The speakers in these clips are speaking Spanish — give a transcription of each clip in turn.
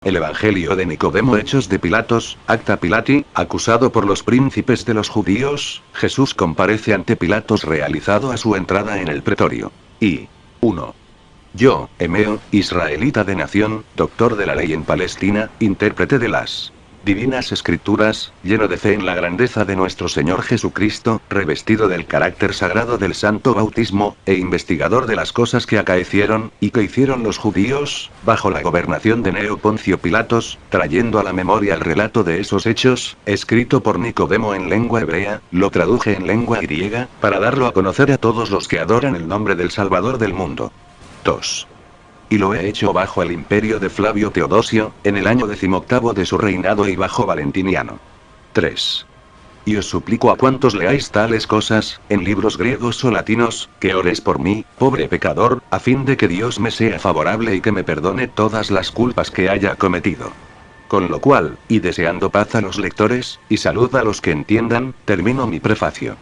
El Evangelio de Nicodemo. Hechos de Pilatos, Acta Pilati, acusado por los príncipes de los judíos, Jesús comparece ante Pilatos realizado a su entrada en el pretorio. Y 1. Yo, Hemeo, israelita de nación, doctor de la ley en Palestina, intérprete de las Divinas Escrituras, lleno de fe en la grandeza de nuestro Señor Jesucristo, revestido del carácter sagrado del santo bautismo, e investigador de las cosas que acaecieron, y que hicieron los judíos, bajo la gobernación de Neo Poncio Pilatos, trayendo a la memoria el relato de esos hechos, escrito por Nicodemo en lengua hebrea, lo traduje en lengua griega, para darlo a conocer a todos los que adoran el nombre del Salvador del mundo. 2. Y lo he hecho bajo el imperio de Flavio Teodosio, en el año 18 de su reinado y bajo Valentiniano. 3. Y os suplico a cuantos leáis tales cosas, en libros griegos o latinos, que ores por mí, pobre pecador, a fin de que Dios me sea favorable y que me perdone todas las culpas que haya cometido. Con lo cual, y deseando paz a los lectores, y salud a los que entiendan, termino mi prefacio.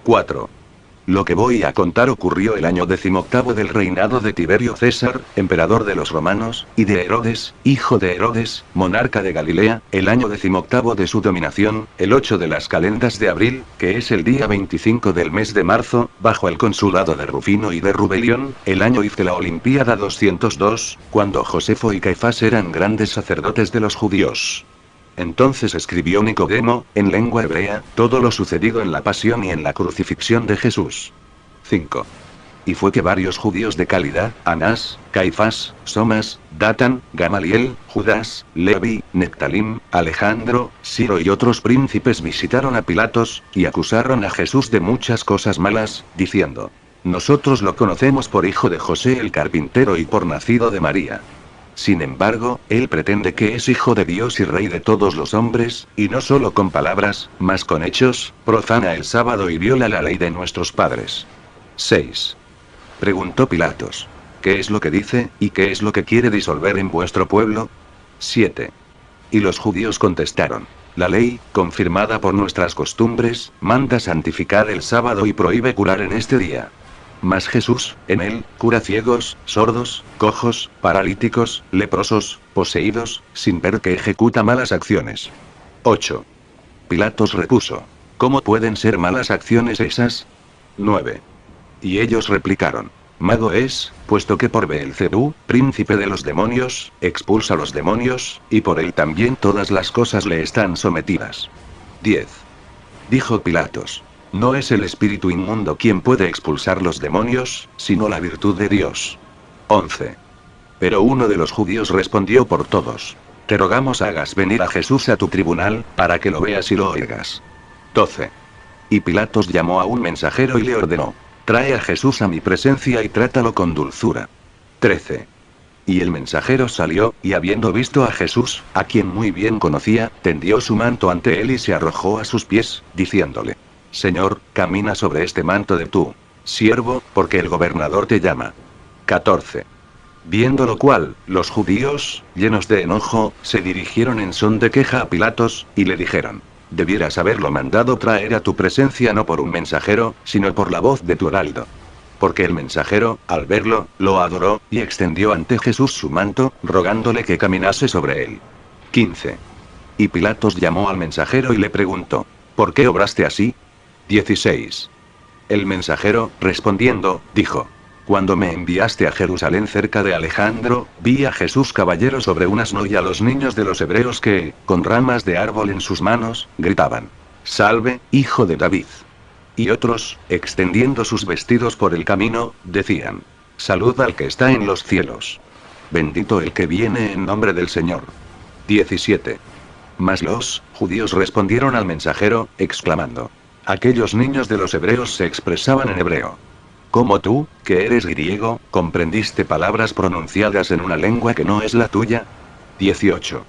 4. Lo que voy a contar ocurrió el año 18 del reinado de Tiberio César, emperador de los romanos, y de Herodes, hijo de Herodes, monarca de Galilea, el año 18 de su dominación, el 8 de las calendas de abril, que es el día 25 del mes de marzo, bajo el consulado de Rufino y de Rubelión, el año de la Olimpiada 202, cuando Josefo y Caifás eran grandes sacerdotes de los judíos. Entonces escribió Nicodemo, en lengua hebrea, todo lo sucedido en la pasión y en la crucifixión de Jesús. 5. Y fue que varios judíos de calidad, Anás, Caifás, Somas, Datán, Gamaliel, Judas, Levi, Nectalim, Alejandro, Siro y otros príncipes visitaron a Pilatos, y acusaron a Jesús de muchas cosas malas, diciendo: nosotros lo conocemos por hijo de José el carpintero y por nacido de María. Sin embargo, él pretende que es hijo de Dios y rey de todos los hombres, y no solo con palabras, mas con hechos, profana el sábado y viola la ley de nuestros padres. 6. Preguntó Pilatos: ¿qué es lo que dice, y qué es lo que quiere disolver en vuestro pueblo? 7. Y los judíos contestaron: la ley, confirmada por nuestras costumbres, manda santificar el sábado y prohíbe curar en este día. Mas Jesús, en él, cura ciegos, sordos, cojos, paralíticos, leprosos, poseídos, sin ver que ejecuta malas acciones. 8. Pilatos repuso: ¿cómo pueden ser malas acciones esas? 9. Y ellos replicaron: mago es, puesto que por Beelzebú, príncipe de los demonios, expulsa los demonios, y por él también todas las cosas le están sometidas. 10. Dijo Pilatos: no es el espíritu inmundo quien puede expulsar los demonios, sino la virtud de Dios. 11. Pero uno de los judíos respondió por todos: te rogamos hagas venir a Jesús a tu tribunal, para que lo veas y lo oigas. 12. Y Pilatos llamó a un mensajero y le ordenó: trae a Jesús a mi presencia y trátalo con dulzura. 13. Y el mensajero salió, y habiendo visto a Jesús, a quien muy bien conocía, tendió su manto ante él y se arrojó a sus pies, diciéndole: Señor, camina sobre este manto de tu siervo, porque el gobernador te llama. 14. Viendo lo cual, los judíos, llenos de enojo, se dirigieron en son de queja a Pilatos, y le dijeron: debieras haberlo mandado traer a tu presencia no por un mensajero, sino por la voz de tu heraldo. Porque el mensajero, al verlo, lo adoró, y extendió ante Jesús su manto, rogándole que caminase sobre él. 15. Y Pilatos llamó al mensajero y le preguntó: ¿por qué obraste así? 16. El mensajero, respondiendo, dijo: cuando me enviaste a Jerusalén cerca de Alejandro, vi a Jesús caballero sobre un asno y a los niños de los hebreos que, con ramas de árbol en sus manos, gritaban: Salve, hijo de David. Y otros, extendiendo sus vestidos por el camino, decían: Salud al que está en los cielos. Bendito el que viene en nombre del Señor. 17. Mas los judíos respondieron al mensajero, exclamando: aquellos niños de los hebreos se expresaban en hebreo. ¿Cómo tú, que eres griego, comprendiste palabras pronunciadas en una lengua que no es la tuya? 18.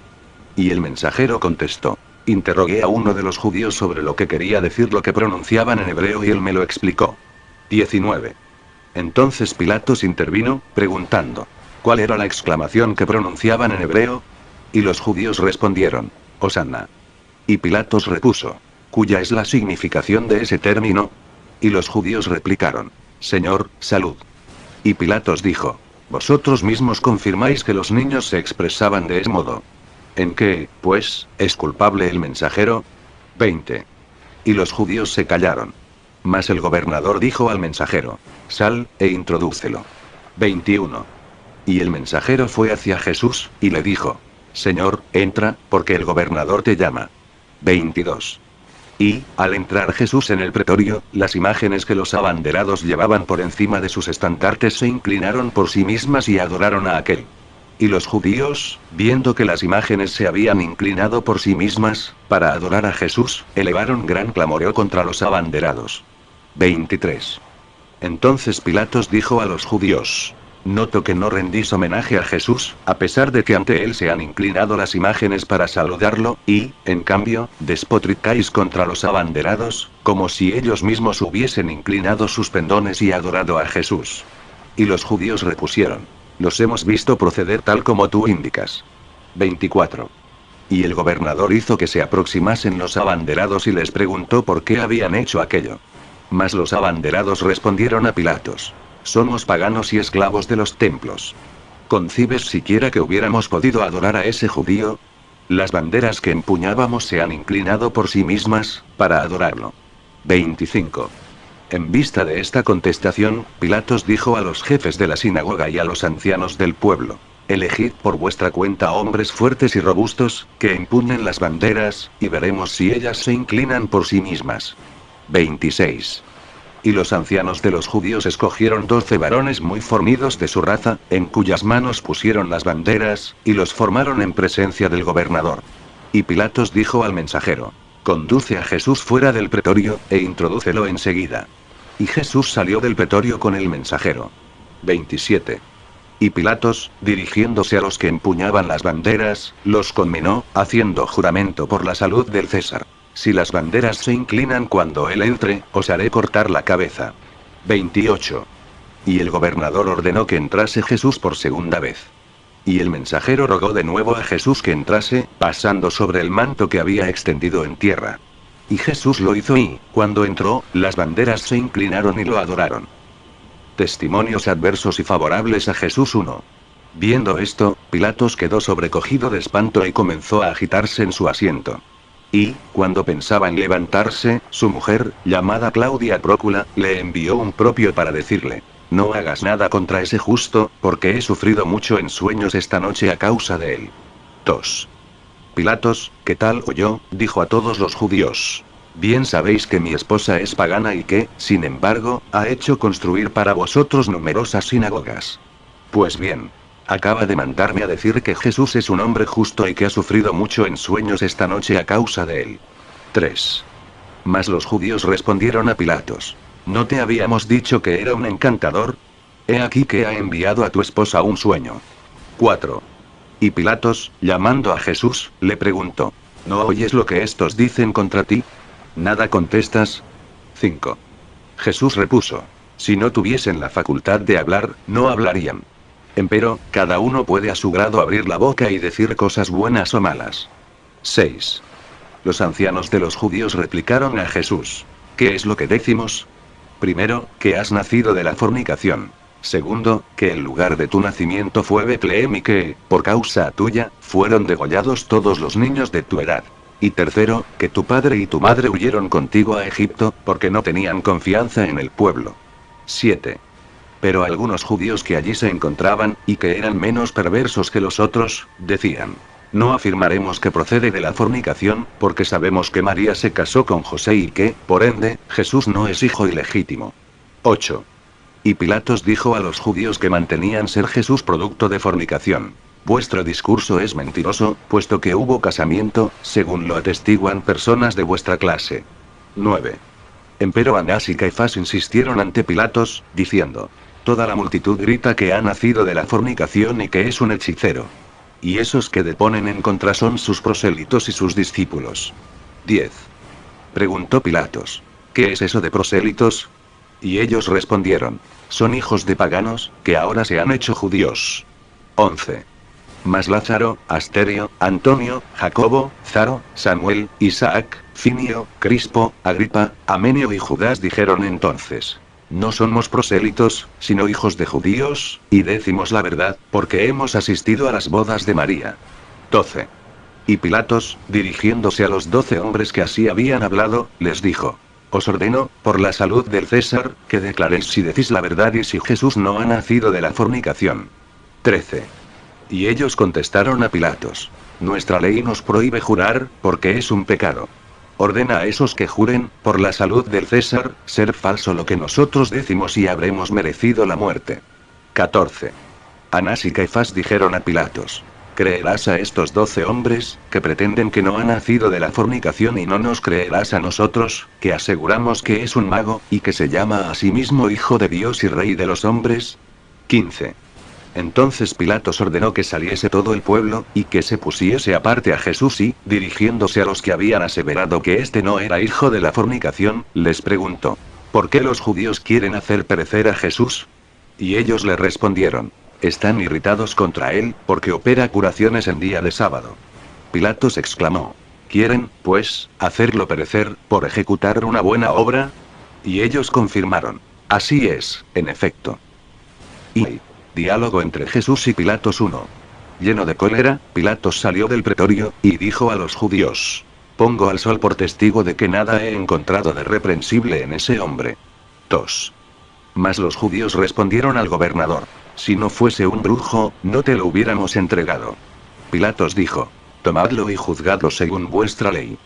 Y el mensajero contestó: interrogué a uno de los judíos sobre lo que quería decir lo que pronunciaban en hebreo y él me lo explicó. 19. Entonces Pilatos intervino, preguntando: ¿cuál era la exclamación que pronunciaban en hebreo? Y los judíos respondieron: Hosanna. Y Pilatos repuso: ¿cuya es la significación de ese término? Y los judíos replicaron: Señor, salud. Y Pilatos dijo: vosotros mismos confirmáis que los niños se expresaban de ese modo. ¿En qué, pues, es culpable el mensajero? 20. Y los judíos se callaron. Mas el gobernador dijo al mensajero: sal, e introdúcelo. 21. Y el mensajero fue hacia Jesús, y le dijo: Señor, entra, porque el gobernador te llama. 22. Y, al entrar Jesús en el pretorio, las imágenes que los abanderados llevaban por encima de sus estandartes se inclinaron por sí mismas y adoraron a aquel. Y los judíos, viendo que las imágenes se habían inclinado por sí mismas, para adorar a Jesús, elevaron gran clamoreo contra los abanderados. 23. Entonces Pilatos dijo a los judíos: Noto que no rendís homenaje a Jesús, a pesar de que ante él se han inclinado las imágenes para saludarlo, y, en cambio, despotricáis contra los abanderados, como si ellos mismos hubiesen inclinado sus pendones y adorado a Jesús. Y los judíos repusieron: Los hemos visto proceder tal como tú indicas. 24. Y el gobernador hizo que se aproximasen los abanderados y les preguntó por qué habían hecho aquello. Mas los abanderados respondieron a Pilatos: Somos paganos y esclavos de los templos. ¿Concibes siquiera que hubiéramos podido adorar a ese judío? Las banderas que empuñábamos se han inclinado por sí mismas, para adorarlo. 25. En vista de esta contestación, Pilatos dijo a los jefes de la sinagoga y a los ancianos del pueblo: Elegid por vuestra cuenta hombres fuertes y robustos, que empuñen las banderas, y veremos si ellas se inclinan por sí mismas. 26. Y los ancianos de los judíos escogieron 12 varones muy fornidos de su raza, en cuyas manos pusieron las banderas, y los formaron en presencia del gobernador. Y Pilatos dijo al mensajero: Conduce a Jesús fuera del pretorio, e introdúcelo enseguida. Y Jesús salió del pretorio con el mensajero. 27. Y Pilatos, dirigiéndose a los que empuñaban las banderas, los conminó, haciendo juramento por la salud del César: Si las banderas se inclinan cuando él entre, os haré cortar la cabeza. 28. Y el gobernador ordenó que entrase Jesús por segunda vez. Y el mensajero rogó de nuevo a Jesús que entrase, pasando sobre el manto que había extendido en tierra. Y Jesús lo hizo y, cuando entró, las banderas se inclinaron y lo adoraron. Testimonios adversos y favorables a Jesús 1. Viendo esto, Pilatos quedó sobrecogido de espanto y comenzó a agitarse en su asiento. Y, cuando pensaba en levantarse, su mujer, llamada Claudia Prócula, le envió un propio para decirle: No hagas nada contra ese justo, porque he sufrido mucho en sueños esta noche a causa de él. 2. Pilatos, que tal oyó, dijo a todos los judíos: Bien sabéis que mi esposa es pagana y que, sin embargo, ha hecho construir para vosotros numerosas sinagogas. Pues bien, acaba de mandarme a decir que Jesús es un hombre justo y que ha sufrido mucho en sueños esta noche a causa de él. 3. Mas los judíos respondieron a Pilatos: ¿No te habíamos dicho que era un encantador? He aquí que ha enviado a tu esposa un sueño. 4. Y Pilatos, llamando a Jesús, le preguntó: ¿No oyes lo que estos dicen contra ti? ¿Nada contestas? 5. Jesús repuso: Si no tuviesen la facultad de hablar, no hablarían. Empero, cada uno puede a su grado abrir la boca y decir cosas buenas o malas. 6. Los ancianos de los judíos replicaron a Jesús: ¿Qué es lo que decimos? Primero, que has nacido de la fornicación. Segundo, que el lugar de tu nacimiento fue Betlehem y que, por causa tuya, fueron degollados todos los niños de tu edad. Y tercero, que tu padre y tu madre huyeron contigo a Egipto, porque no tenían confianza en el pueblo. 7. Pero algunos judíos que allí se encontraban, y que eran menos perversos que los otros, decían: No afirmaremos que procede de la fornicación, porque sabemos que María se casó con José y que, por ende, Jesús no es hijo ilegítimo. 8. Y Pilatos dijo a los judíos que mantenían ser Jesús producto de fornicación: Vuestro discurso es mentiroso, puesto que hubo casamiento, según lo atestiguan personas de vuestra clase. 9. Empero Anás y Caifás insistieron ante Pilatos, diciendo: Toda la multitud grita que ha nacido de la fornicación y que es un hechicero. Y esos que deponen en contra son sus prosélitos y sus discípulos. 10. Preguntó Pilatos: ¿Qué es eso de prosélitos? Y ellos respondieron: Son hijos de paganos, que ahora se han hecho judíos. 11. Mas Lázaro, Asterio, Antonio, Jacobo, Zaro, Samuel, Isaac, Finio, Crispo, Agripa, Amenio y Judas dijeron entonces: No somos prosélitos, sino hijos de judíos, y decimos la verdad, porque hemos asistido a las bodas de María. 12. Y Pilatos, dirigiéndose a los 12 hombres que así habían hablado, les dijo: Os ordeno, por la salud del César, que declaréis si decís la verdad y si Jesús no ha nacido de la fornicación. 13. Y ellos contestaron a Pilatos: Nuestra ley nos prohíbe jurar, porque es un pecado. Ordena a esos que juren, por la salud del César, ser falso lo que nosotros decimos y habremos merecido la muerte. 14. Anás y Caifás dijeron a Pilatos: ¿Creerás a estos 12 hombres, que pretenden que no ha nacido de la fornicación y no nos creerás a nosotros, que aseguramos que es un mago, y que se llama a sí mismo Hijo de Dios y Rey de los hombres? 15. Entonces Pilatos ordenó que saliese todo el pueblo, y que se pusiese aparte a Jesús y, dirigiéndose a los que habían aseverado que éste no era hijo de la fornicación, les preguntó: ¿Por qué los judíos quieren hacer perecer a Jesús? Y ellos le respondieron: Están irritados contra él, porque opera curaciones en día de sábado. Pilatos exclamó: ¿Quieren, pues, hacerlo perecer, por ejecutar una buena obra? Y ellos confirmaron: Así es, en efecto. Y diálogo entre Jesús y Pilatos 1. Lleno de cólera, Pilatos salió del pretorio, y dijo a los judíos: Pongo al sol por testigo de que nada he encontrado de reprensible en ese hombre. 2. Mas los judíos respondieron al gobernador: Si no fuese un brujo, no te lo hubiéramos entregado. Pilatos dijo: Tomadlo y juzgadlo según vuestra ley.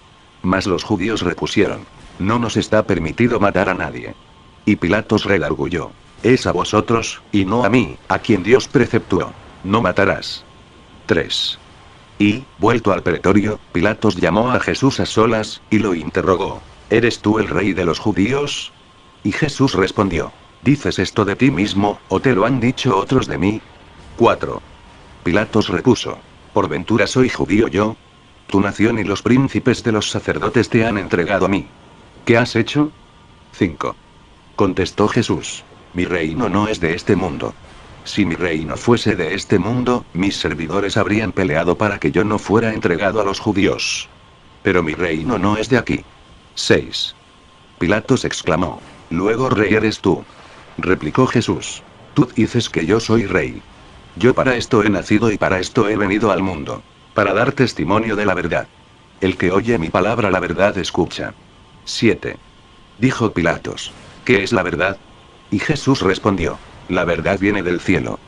Mas los judíos repusieron: No nos está permitido matar a nadie. Y Pilatos redarguyó: Es a vosotros, y no a mí, a quien Dios preceptuó: No matarás. 3. Y, vuelto al pretorio, Pilatos llamó a Jesús a solas, y lo interrogó: ¿Eres tú el rey de los judíos? Y Jesús respondió: ¿Dices esto de ti mismo, o te lo han dicho otros de mí? 4. Pilatos repuso: ¿Por ventura soy judío yo? Tu nación y los príncipes de los sacerdotes te han entregado a mí. ¿Qué has hecho? 5. Contestó Jesús: Mi reino no es de este mundo. Si mi reino fuese de este mundo, mis servidores habrían peleado para que yo no fuera entregado a los judíos. Pero mi reino no es de aquí. 6. Pilatos exclamó: ¿Luego rey eres tú? Replicó Jesús: Tú dices que yo soy rey. Yo para esto he nacido y para esto he venido al mundo. Para dar testimonio de la verdad. El que oye mi palabra la verdad escucha. 7. Dijo Pilatos: ¿Qué es la verdad? Y Jesús respondió: La verdad viene del cielo.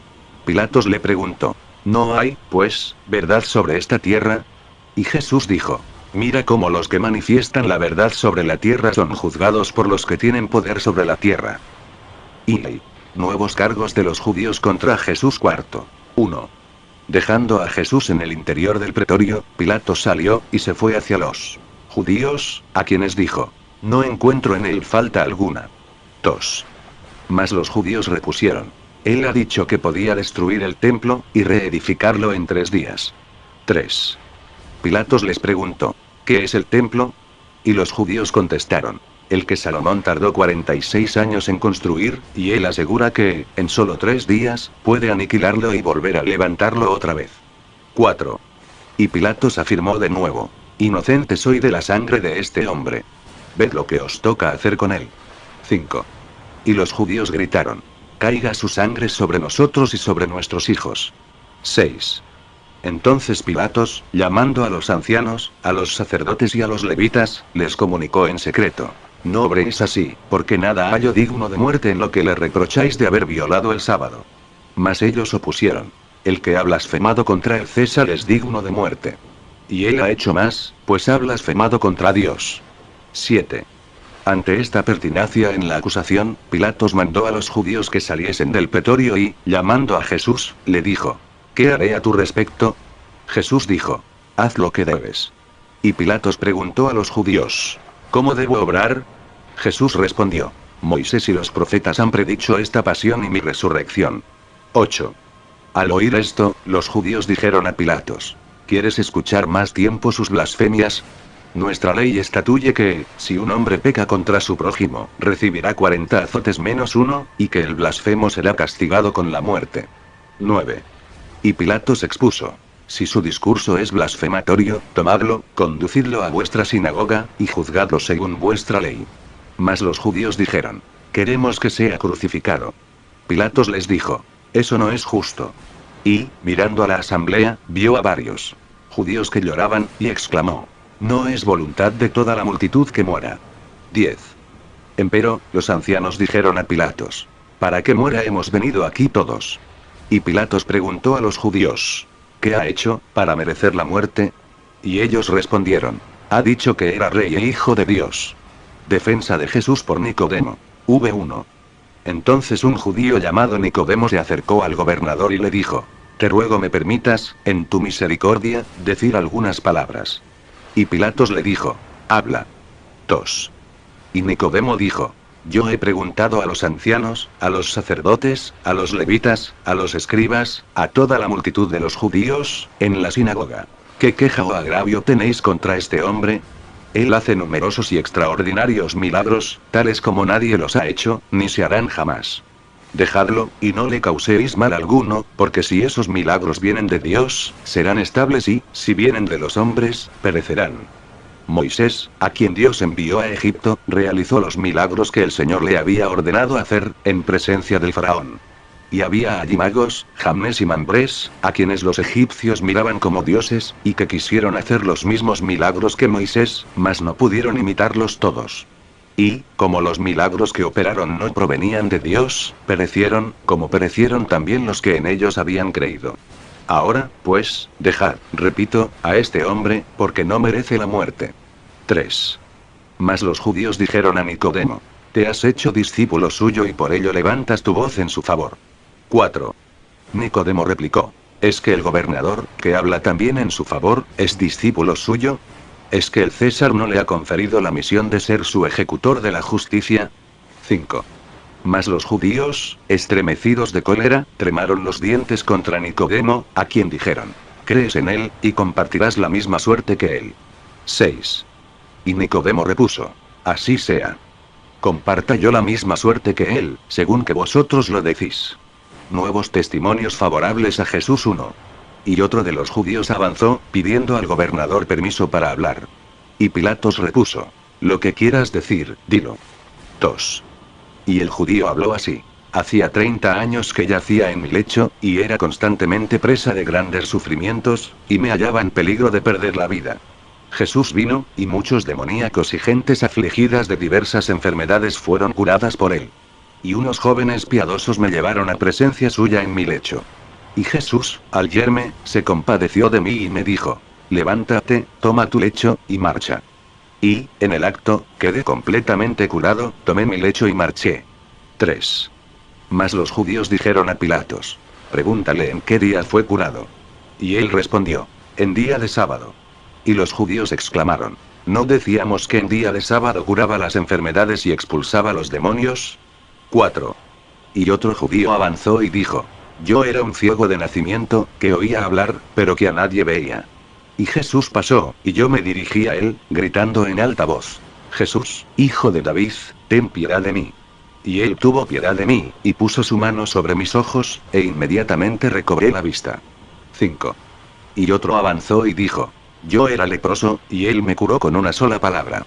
Pilatos le preguntó: ¿No hay, pues, verdad sobre esta tierra? Y Jesús dijo: Mira cómo los que manifiestan la verdad sobre la tierra son juzgados por los que tienen poder sobre la tierra. Y nuevos cargos de los judíos contra Jesús. 1. Dejando a Jesús en el interior del pretorio, Pilatos salió, y se fue hacia los judíos, a quienes dijo: No encuentro en él falta alguna. 2. Mas los judíos repusieron: Él ha dicho que podía destruir el templo, y reedificarlo en 3 días. 3. Pilatos les preguntó: ¿Qué es el templo? Y los judíos contestaron: El que Salomón tardó 46 años en construir, y él asegura que, en solo 3 días, puede aniquilarlo y volver a levantarlo otra vez. 4. Y Pilatos afirmó de nuevo: Inocente soy de la sangre de este hombre. Ved lo que os toca hacer con él. 5. Y los judíos gritaron: Caiga su sangre sobre nosotros y sobre nuestros hijos. 6. Entonces Pilatos, llamando a los ancianos, a los sacerdotes y a los levitas, les comunicó en secreto: No obréis así, porque nada hallo digno de muerte en lo que le reprocháis de haber violado el sábado. Mas ellos opusieron: El que ha blasfemado contra el César es digno de muerte. Y él ha hecho más, pues ha blasfemado contra Dios. 7. Ante esta pertinacia en la acusación, Pilatos mandó a los judíos que saliesen del pretorio y, llamando a Jesús, le dijo: ¿Qué haré a tu respecto? Jesús dijo: Haz lo que debes. Y Pilatos preguntó a los judíos: ¿Cómo debo obrar? Jesús respondió: Moisés y los profetas han predicho esta pasión y mi resurrección. 8. Al oír esto, los judíos dijeron a Pilatos: ¿Quieres escuchar más tiempo sus blasfemias? Nuestra ley estatuye que, si un hombre peca contra su prójimo, recibirá 40 azotes menos 1, y que el blasfemo será castigado con la muerte. 9. Y Pilatos expuso: Si su discurso es blasfematorio, tomadlo, conducidlo a vuestra sinagoga, y juzgadlo según vuestra ley. Mas los judíos dijeron: Queremos que sea crucificado. Pilatos les dijo: Eso no es justo. Y, mirando a la asamblea, vio a varios Judíos que lloraban, y exclamó: no es voluntad de toda la multitud que muera. 10. Empero, los ancianos dijeron a Pilatos: ¿para qué muera hemos venido aquí todos? Y Pilatos preguntó a los judíos: ¿qué ha hecho, para merecer la muerte? Y ellos respondieron: ha dicho que era rey e hijo de Dios. Defensa de Jesús por Nicodemo. V1. Entonces un judío llamado Nicodemo se acercó al gobernador y le dijo: te ruego me permitas, en tu misericordia, decir algunas palabras. Y Pilatos le dijo: habla. 2. Y Nicodemo dijo: yo he preguntado a los ancianos, a los sacerdotes, a los levitas, a los escribas, a toda la multitud de los judíos, en la sinagoga: ¿qué queja o agravio tenéis contra este hombre? Él hace numerosos y extraordinarios milagros, tales como nadie los ha hecho, ni se harán jamás. Dejadlo, y no le causéis mal alguno, porque si esos milagros vienen de Dios, serán estables y, si vienen de los hombres, perecerán. Moisés, a quien Dios envió a Egipto, realizó los milagros que el Señor le había ordenado hacer, en presencia del faraón. Y había allí magos, Jamés y Mambrés, a quienes los egipcios miraban como dioses, y que quisieron hacer los mismos milagros que Moisés, mas no pudieron imitarlos todos. Y, como los milagros que operaron no provenían de Dios, perecieron, como perecieron también los que en ellos habían creído. Ahora, pues, dejad, repito, a este hombre, porque no merece la muerte. 3. Mas los judíos dijeron a Nicodemo: te has hecho discípulo suyo y por ello levantas tu voz en su favor. 4. Nicodemo replicó: ¿es que el gobernador, que habla también en su favor, es discípulo suyo? ¿Es que el César no le ha conferido la misión de ser su ejecutor de la justicia? 5. Mas los judíos, estremecidos de cólera, tremaron los dientes contra Nicodemo, a quien dijeron: crees en él, y compartirás la misma suerte que él. 6. Y Nicodemo repuso: así sea. Comparta yo la misma suerte que él, según que vosotros lo decís. Nuevos testimonios favorables a Jesús. 1. Y otro de los judíos avanzó, pidiendo al gobernador permiso para hablar. Y Pilatos repuso: lo que quieras decir, dilo. 2. Y el judío habló así: hacía 30 años que yacía en mi lecho, y era constantemente presa de grandes sufrimientos, y me hallaba en peligro de perder la vida. Jesús vino, y muchos demoníacos y gentes afligidas de diversas enfermedades fueron curadas por él. Y unos jóvenes piadosos me llevaron a presencia suya en mi lecho. Y Jesús, al yerme, se compadeció de mí y me dijo: levántate, toma tu lecho, y marcha. Y, en el acto, quedé completamente curado, tomé mi lecho y marché. 3. Mas los judíos dijeron a Pilatos: pregúntale en qué día fue curado. Y él respondió: en día de sábado. Y los judíos exclamaron: ¿no decíamos que en día de sábado curaba las enfermedades y expulsaba los demonios? 4. Y otro judío avanzó y dijo: yo era un ciego de nacimiento, que oía hablar, pero que a nadie veía. Y Jesús pasó, y yo me dirigí a él, gritando en alta voz: Jesús, hijo de David, ten piedad de mí. Y él tuvo piedad de mí, y puso su mano sobre mis ojos, e inmediatamente recobré la vista. 5. Y otro avanzó y dijo: yo era leproso, y él me curó con una sola palabra.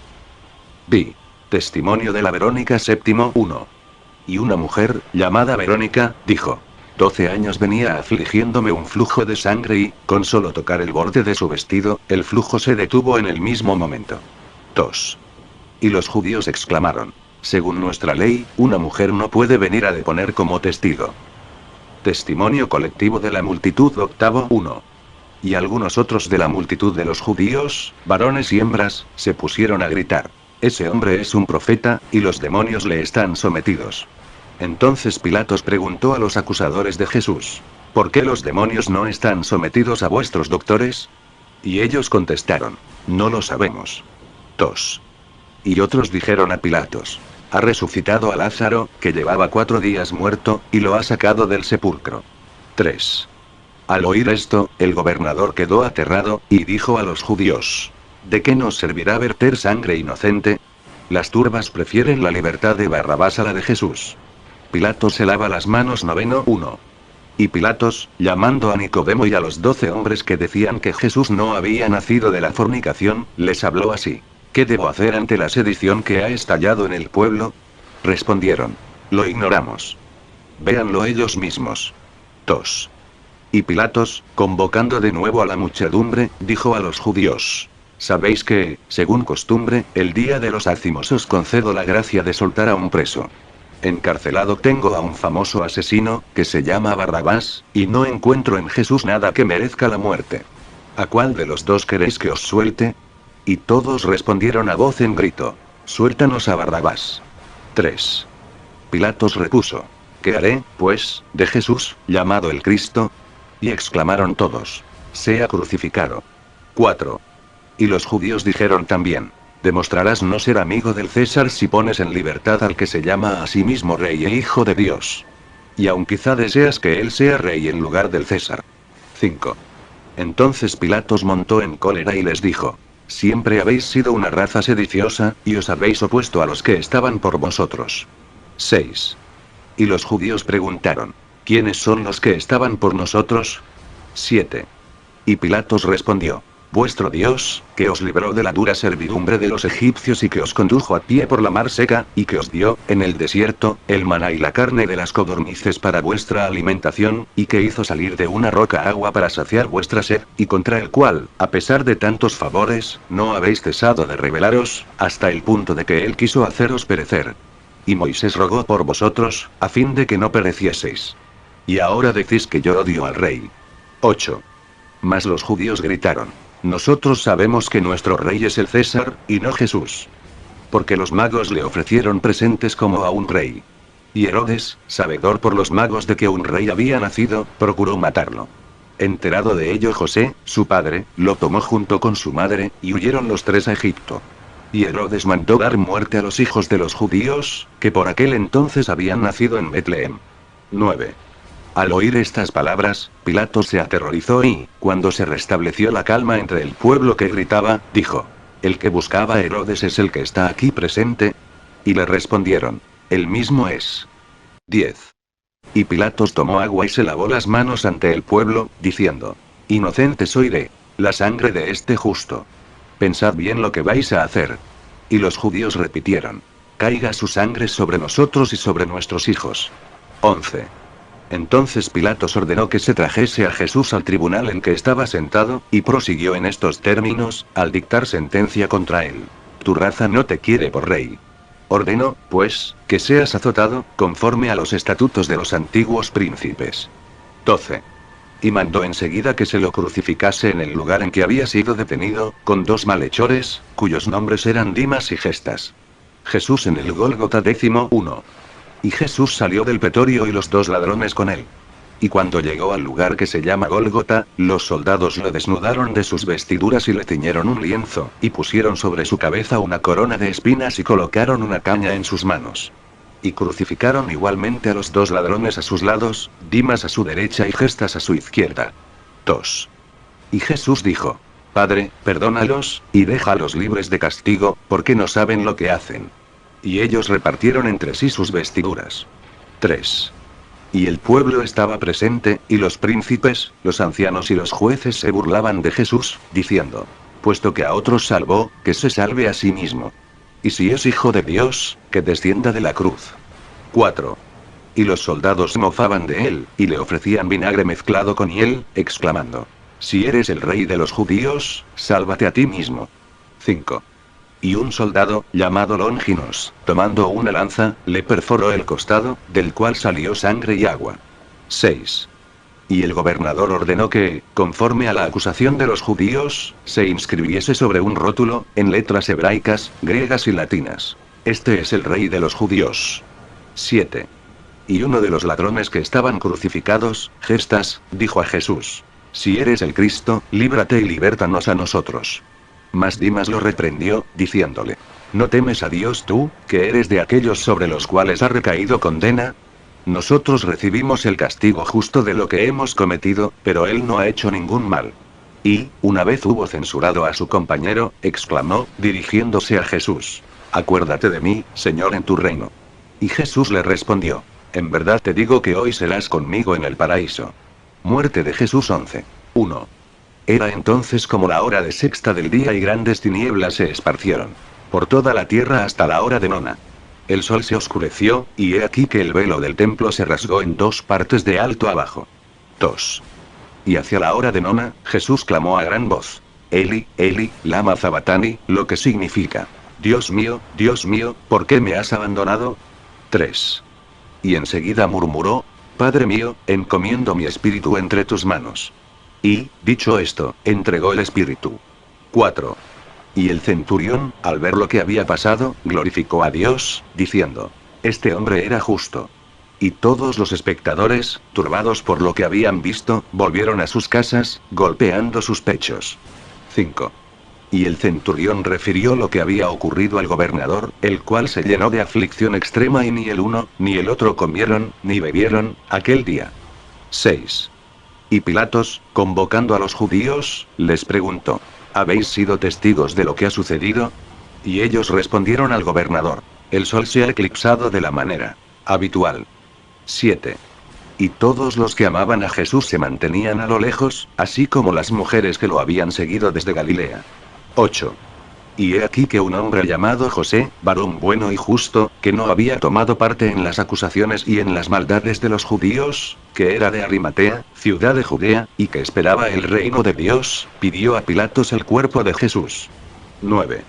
Vi. Testimonio de la Verónica. 7:1. Y una mujer, llamada Verónica, dijo: 12 años venía afligiéndome un flujo de sangre y, con solo tocar el borde de su vestido, el flujo se detuvo en el mismo momento. 2. Y los judíos exclamaron: según nuestra ley, una mujer no puede venir a deponer como testigo. Testimonio colectivo de la multitud. 8:1. Y algunos otros de la multitud de los judíos, varones y hembras, se pusieron a gritar: ese hombre es un profeta, y los demonios le están sometidos. Entonces Pilatos preguntó a los acusadores de Jesús: ¿por qué los demonios no están sometidos a vuestros doctores? Y ellos contestaron: no lo sabemos. 2. Y otros dijeron a Pilatos: ha resucitado a Lázaro, que llevaba 4 días muerto, y lo ha sacado del sepulcro. 3. Al oír esto, el gobernador quedó aterrado, y dijo a los judíos: ¿de qué nos servirá verter sangre inocente? Las turbas prefieren la libertad de Barrabás a la de Jesús. Pilatos se lava las manos. 9:1. Y Pilatos, llamando a Nicodemo y a los 12 hombres que decían que Jesús no había nacido de la fornicación, les habló así: ¿qué debo hacer ante la sedición que ha estallado en el pueblo? Respondieron: lo ignoramos. Véanlo ellos mismos. 2. Y Pilatos, convocando de nuevo a la muchedumbre, dijo a los judíos: Sabéis que, según costumbre, el día de los ácimos os concedo la gracia de soltar a un preso. Encarcelado tengo a un famoso asesino, que se llama Barrabás, y no encuentro en Jesús nada que merezca la muerte. ¿A cuál de los dos queréis que os suelte? Y todos respondieron a voz en grito: Suéltanos a Barrabás. 3. Pilatos repuso: ¿Qué haré, pues, de Jesús, llamado el Cristo? Y exclamaron todos: Sea crucificado. 4. Y los judíos dijeron también: Demostrarás no ser amigo del César si pones en libertad al que se llama a sí mismo Rey e Hijo de Dios. Y aun quizá deseas que él sea rey en lugar del César. 5. Entonces Pilatos montó en cólera y les dijo: Siempre habéis sido una raza sediciosa, y os habéis opuesto a los que estaban por vosotros. 6. Y los judíos preguntaron: ¿Quiénes son los que estaban por nosotros? 7. Y Pilatos respondió: Vuestro Dios, que os libró de la dura servidumbre de los egipcios y que os condujo a pie por la mar seca, y que os dio, en el desierto, el maná y la carne de las codornices para vuestra alimentación, y que hizo salir de una roca agua para saciar vuestra sed, y contra el cual, a pesar de tantos favores, no habéis cesado de rebelaros, hasta el punto de que él quiso haceros perecer. Y Moisés rogó por vosotros, a fin de que no perecieseis. Y ahora decís que yo odio al rey. 8. Mas los judíos gritaron: Nosotros sabemos que nuestro rey es el César, y no Jesús. Porque los magos le ofrecieron presentes como a un rey. Y Herodes, sabedor por los magos de que un rey había nacido, procuró matarlo. Enterado de ello José, su padre, lo tomó junto con su madre, y huyeron los tres a Egipto. Y Herodes mandó dar muerte a los hijos de los judíos, que por aquel entonces habían nacido en Betlehem. 9. Al oír estas palabras, Pilato se aterrorizó y, cuando se restableció la calma entre el pueblo que gritaba, dijo: ¿El que buscaba a Herodes es el que está aquí presente? Y le respondieron: Él mismo es. 10. Y Pilatos tomó agua y se lavó las manos ante el pueblo, diciendo: Inocente soy de la sangre de este justo. Pensad bien lo que vais a hacer. Y los judíos repitieron: Caiga su sangre sobre nosotros y sobre nuestros hijos. 11. Entonces Pilatos ordenó que se trajese a Jesús al tribunal en que estaba sentado, y prosiguió en estos términos, al dictar sentencia contra él: Tu raza no te quiere por rey. Ordeno, pues, que seas azotado, conforme a los estatutos de los antiguos príncipes. 12. Y mandó enseguida que se lo crucificase en el lugar en que había sido detenido, con dos malhechores, cuyos nombres eran Dimas y Gestas. Jesús en el Gólgota 11. Y Jesús salió del pretorio y los dos ladrones con él. Y cuando llegó al lugar que se llama Gólgota, los soldados lo desnudaron de sus vestiduras y le ciñeron un lienzo, y pusieron sobre su cabeza una corona de espinas y colocaron una caña en sus manos. Y crucificaron igualmente a los dos ladrones a sus lados, Dimas a su derecha y Gestas a su izquierda. 2. Y Jesús dijo: Padre, perdónalos, y déjalos libres de castigo, porque no saben lo que hacen. Y ellos repartieron entre sí sus vestiduras. 3. Y el pueblo estaba presente, y los príncipes, los ancianos y los jueces se burlaban de Jesús, diciendo: Puesto que a otros salvó, que se salve a sí mismo. Y si es hijo de Dios, que descienda de la cruz. 4. Y los soldados mofaban de él, y le ofrecían vinagre mezclado con hiel, exclamando: Si eres el rey de los judíos, sálvate a ti mismo. 5. Y un soldado, llamado Longinos, tomando una lanza, le perforó el costado, del cual salió sangre y agua. 6. Y el gobernador ordenó que, conforme a la acusación de los judíos, se inscribiese sobre un rótulo, en letras hebraicas, griegas y latinas: Este es el rey de los judíos. 7. Y uno de los ladrones que estaban crucificados, Gestas, dijo a Jesús: Si eres el Cristo, líbrate y libértanos a nosotros. Mas Dimas lo reprendió, diciéndole: ¿No temes a Dios tú, que eres de aquellos sobre los cuales ha recaído condena? Nosotros recibimos el castigo justo de lo que hemos cometido, pero él no ha hecho ningún mal. Y, una vez hubo censurado a su compañero, exclamó, dirigiéndose a Jesús: Acuérdate de mí, Señor, en tu reino. Y Jesús le respondió: En verdad te digo que hoy serás conmigo en el paraíso. Muerte de Jesús 11:1. Era entonces como la hora de sexta del día y grandes tinieblas se esparcieron por toda la tierra hasta la hora de nona. El sol se oscureció, y he aquí que el velo del templo se rasgó en dos partes de alto abajo. 2. Y hacia la hora de nona, Jesús clamó a gran voz: Eli, Eli, lama sabactani, lo que significa: Dios mío, ¿por qué me has abandonado? 3. Y enseguida murmuró: Padre mío, encomiendo mi espíritu entre tus manos. Y, dicho esto, entregó el espíritu. 4. Y el centurión, al ver lo que había pasado, glorificó a Dios, diciendo: Este hombre era justo. Y todos los espectadores, turbados por lo que habían visto, volvieron a sus casas, golpeando sus pechos. 5. Y el centurión refirió lo que había ocurrido al gobernador, el cual se llenó de aflicción extrema y ni el uno, ni el otro comieron, ni bebieron, aquel día. 6. Y Pilatos, convocando a los judíos, les preguntó: ¿Habéis sido testigos de lo que ha sucedido? Y ellos respondieron al gobernador: El sol se ha eclipsado de la manera habitual. 7. Y todos los que amaban a Jesús se mantenían a lo lejos, así como las mujeres que lo habían seguido desde Galilea. 8. Y he aquí que un hombre llamado José, varón bueno y justo, que no había tomado parte en las acusaciones y en las maldades de los judíos, que era de Arimatea, ciudad de Judea, y que esperaba el reino de Dios, pidió a Pilatos el cuerpo de Jesús. 9.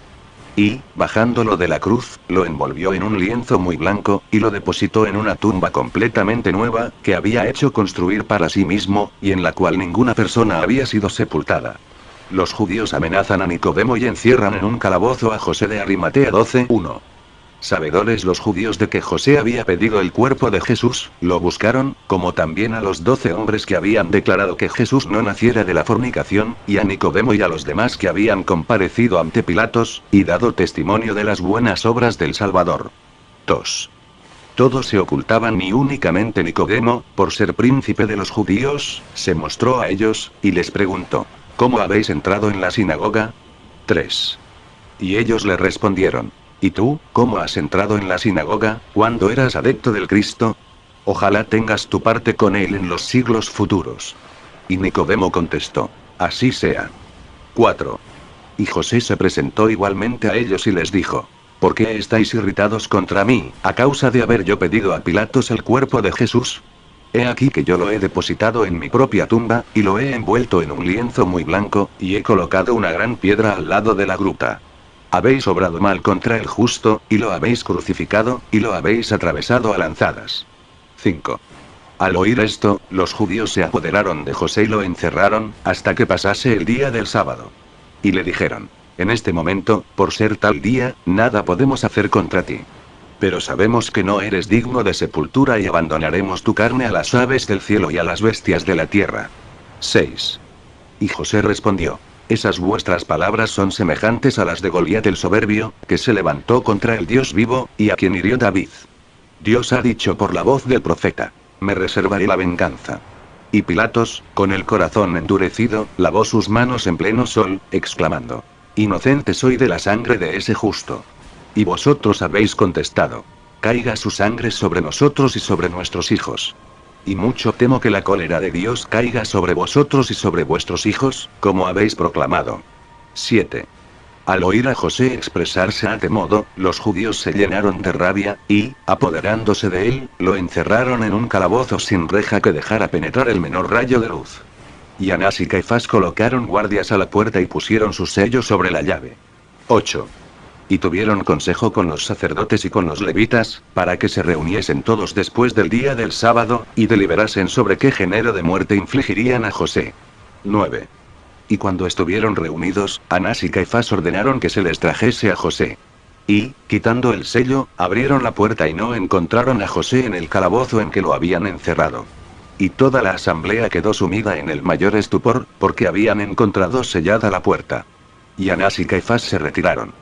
Y, bajándolo de la cruz, lo envolvió en un lienzo muy blanco, y lo depositó en una tumba completamente nueva, que había hecho construir para sí mismo, y en la cual ninguna persona había sido sepultada. Los judíos amenazan a Nicodemo y encierran en un calabozo a José de Arimatea 12:1. Sabedores los judíos de que José había pedido el cuerpo de Jesús, lo buscaron, como también a los 12 hombres que habían declarado que Jesús no naciera de la fornicación, y a Nicodemo y a los demás que habían comparecido ante Pilatos, y dado testimonio de las buenas obras del Salvador. 2. Todos se ocultaban y únicamente Nicodemo, por ser príncipe de los judíos, se mostró a ellos, y les preguntó: ¿Cómo habéis entrado en la sinagoga? 3. Y ellos le respondieron: ¿Y tú, cómo has entrado en la sinagoga, cuando eras adepto del Cristo? Ojalá tengas tu parte con él en los siglos futuros. Y Nicodemo contestó: Así sea. 4. Y José se presentó igualmente a ellos y les dijo: ¿Por qué estáis irritados contra mí, a causa de haber yo pedido a Pilatos el cuerpo de Jesús? He aquí que yo lo he depositado en mi propia tumba, y lo he envuelto en un lienzo muy blanco, y he colocado una gran piedra al lado de la gruta. Habéis obrado mal contra el justo, y lo habéis crucificado, y lo habéis atravesado a lanzadas. 5. Al oír esto, los judíos se apoderaron de José y lo encerraron, hasta que pasase el día del sábado. Y le dijeron: En este momento, por ser tal día, nada podemos hacer contra ti. Pero sabemos que no eres digno de sepultura y abandonaremos tu carne a las aves del cielo y a las bestias de la tierra. 6. Y José respondió: Esas vuestras palabras son semejantes a las de Goliat el soberbio, que se levantó contra el Dios vivo, y a quien hirió David. Dios ha dicho por la voz del profeta: Me reservaré la venganza. Y Pilatos, con el corazón endurecido, lavó sus manos en pleno sol, exclamando: Inocente soy de la sangre de ese justo. Y vosotros habéis contestado: Caiga su sangre sobre nosotros y sobre nuestros hijos. Y mucho temo que la cólera de Dios caiga sobre vosotros y sobre vuestros hijos, como habéis proclamado. 7. Al oír a José expresarse de modo, los judíos se llenaron de rabia, y, apoderándose de él, lo encerraron en un calabozo sin reja que dejara penetrar el menor rayo de luz. Y Anás y Caifás colocaron guardias a la puerta y pusieron sus sellos sobre la llave. 8. Y tuvieron consejo con los sacerdotes y con los levitas, para que se reuniesen todos después del día del sábado, y deliberasen sobre qué género de muerte infligirían a José. 9. Y cuando estuvieron reunidos, Anás y Caifás ordenaron que se les trajese a José. Y, quitando el sello, abrieron la puerta y no encontraron a José en el calabozo en que lo habían encerrado. Y toda la asamblea quedó sumida en el mayor estupor, porque habían encontrado sellada la puerta. Y Anás y Caifás se retiraron.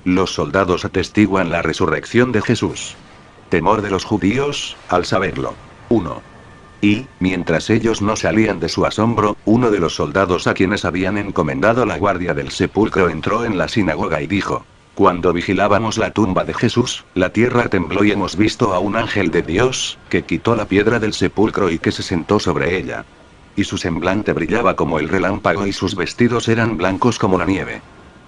Los soldados atestiguan la resurrección de Jesús. Temor de los judíos, al saberlo. 1. Y, mientras ellos no salían de su asombro, uno de los soldados a quienes habían encomendado la guardia del sepulcro entró en la sinagoga y dijo: Cuando vigilábamos la tumba de Jesús, la tierra tembló y hemos visto a un ángel de Dios, que quitó la piedra del sepulcro y que se sentó sobre ella. Y su semblante brillaba como el relámpago y sus vestidos eran blancos como la nieve.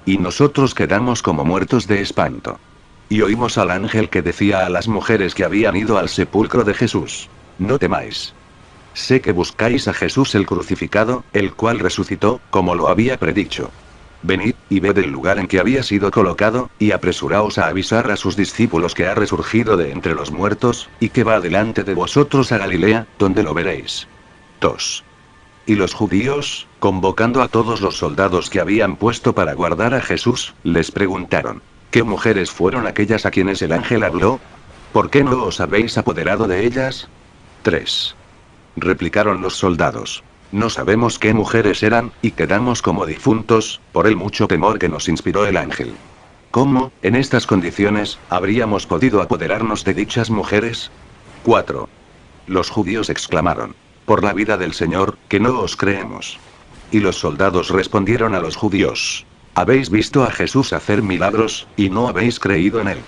Y nosotros quedamos como muertos de espanto. Y oímos al ángel que decía a las mujeres que habían ido al sepulcro de Jesús: No temáis. Sé que buscáis a Jesús el crucificado, el cual resucitó, como lo había predicho. Venid, y ved el lugar en que había sido colocado, y apresuraos a avisar a sus discípulos que ha resurgido de entre los muertos, y que va delante de vosotros a Galilea, donde lo veréis. 2. Y los judíos, convocando a todos los soldados que habían puesto para guardar a Jesús, les preguntaron: ¿qué mujeres fueron aquellas a quienes el ángel habló? ¿Por qué no os habéis apoderado de ellas? 3. Replicaron los soldados: no sabemos qué mujeres eran, y quedamos como difuntos, por el mucho temor que nos inspiró el ángel. ¿Cómo, en estas condiciones, habríamos podido apoderarnos de dichas mujeres? 4. Los judíos exclamaron: por la vida del Señor, que no os creemos. Y los soldados respondieron a los judíos: habéis visto a Jesús hacer milagros, y no habéis creído en él.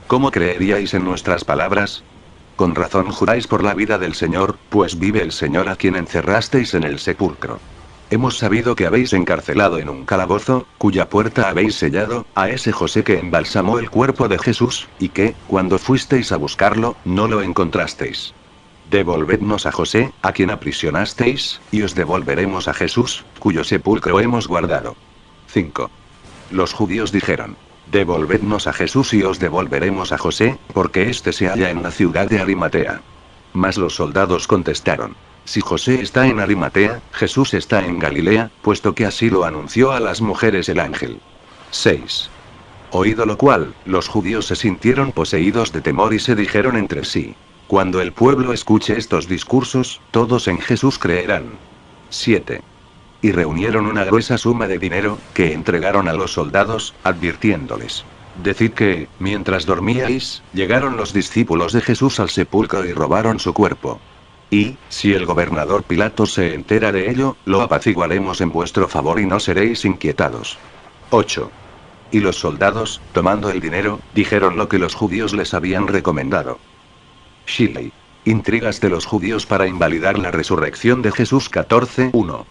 ¿Cómo creeríais en nuestras palabras? Con razón juráis por la vida del Señor, pues vive el Señor a quien encerrasteis en el sepulcro. Hemos sabido que habéis encarcelado en un calabozo, cuya puerta habéis sellado, a ese José que embalsamó el cuerpo de Jesús, y que, cuando fuisteis a buscarlo, no lo encontrasteis. Devolvednos a José, a quien aprisionasteis, y os devolveremos a Jesús, cuyo sepulcro hemos guardado. 5. Los judíos dijeron: devolvednos a Jesús y os devolveremos a José, porque éste se halla en la ciudad de Arimatea. Mas los soldados contestaron: si José está en Arimatea, Jesús está en Galilea, puesto que así lo anunció a las mujeres el ángel. 6. Oído lo cual, los judíos se sintieron poseídos de temor y se dijeron entre sí: cuando el pueblo escuche estos discursos, todos en Jesús creerán. 7. Y reunieron una gruesa suma de dinero, que entregaron a los soldados, advirtiéndoles: decid que, mientras dormíais, llegaron los discípulos de Jesús al sepulcro y robaron su cuerpo. Y, si el gobernador Pilatos se entera de ello, lo apaciguaremos en vuestro favor y no seréis inquietados. 8. Y los soldados, tomando el dinero, dijeron lo que los judíos les habían recomendado. Shilei. Intrigas de los judíos para invalidar la resurrección de Jesús 14:1.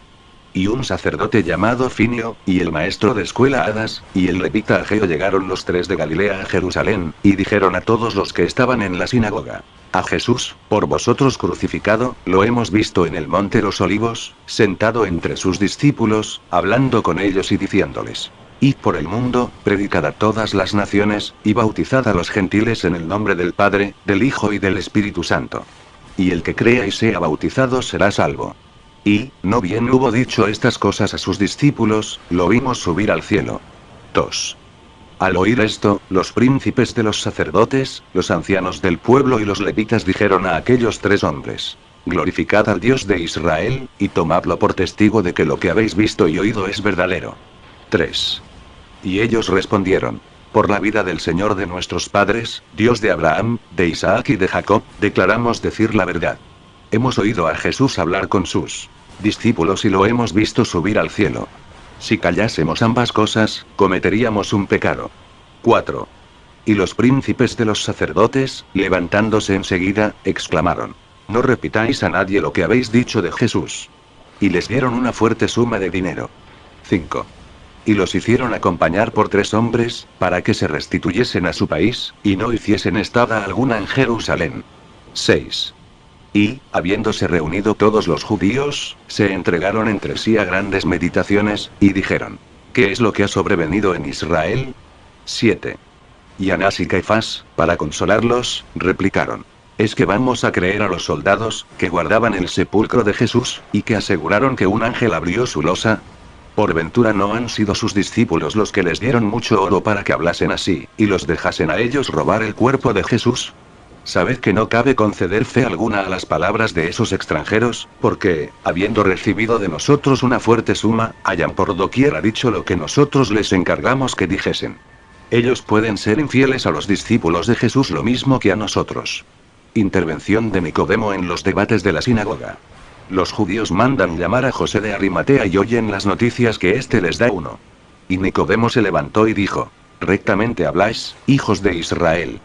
Y un sacerdote llamado Finio, y el maestro de escuela Adas, y el levita Ageo llegaron los tres de Galilea a Jerusalén, y dijeron a todos los que estaban en la sinagoga: a Jesús, por vosotros crucificado, lo hemos visto en el monte Los Olivos, sentado entre sus discípulos, hablando con ellos y diciéndoles: id por el mundo, predicad a todas las naciones, y bautizad a los gentiles en el nombre del Padre, del Hijo y del Espíritu Santo. Y el que crea y sea bautizado será salvo. Y, no bien hubo dicho estas cosas a sus discípulos, lo vimos subir al cielo. 2. Al oír esto, los príncipes de los sacerdotes, los ancianos del pueblo y los levitas dijeron a aquellos tres hombres: glorificad al Dios de Israel, y tomadlo por testigo de que lo que habéis visto y oído es verdadero. 3. Y ellos respondieron: por la vida del Señor de nuestros padres, Dios de Abraham, de Isaac y de Jacob, declaramos decir la verdad. Hemos oído a Jesús hablar con sus discípulos y lo hemos visto subir al cielo. Si callásemos ambas cosas, cometeríamos un pecado. 4. Y los príncipes de los sacerdotes, levantándose enseguida, exclamaron: no repitáis a nadie lo que habéis dicho de Jesús. Y les dieron una fuerte suma de dinero. 5. Y los hicieron acompañar por 3 hombres, para que se restituyesen a su país, y no hiciesen estada alguna en Jerusalén. 6. Y, habiéndose reunido todos los judíos, se entregaron entre sí a grandes meditaciones, y dijeron: ¿qué es lo que ha sobrevenido en Israel? 7. Y Anás y Caifás, para consolarlos, replicaron: es que vamos a creer a los soldados, que guardaban el sepulcro de Jesús, y que aseguraron que un ángel abrió su losa. ¿Por ventura no han sido sus discípulos los que les dieron mucho oro para que hablasen así, y los dejasen a ellos robar el cuerpo de Jesús? Sabed que no cabe conceder fe alguna a las palabras de esos extranjeros, porque, habiendo recibido de nosotros una fuerte suma, hayan por doquiera dicho lo que nosotros les encargamos que dijesen. Ellos pueden ser infieles a los discípulos de Jesús lo mismo que a nosotros. Intervención de Nicodemo en los debates de la sinagoga. Los judíos mandan llamar a José de Arimatea y oyen las noticias que éste les da. 1. Y Nicodemo se levantó y dijo: rectamente habláis, hijos de Israel.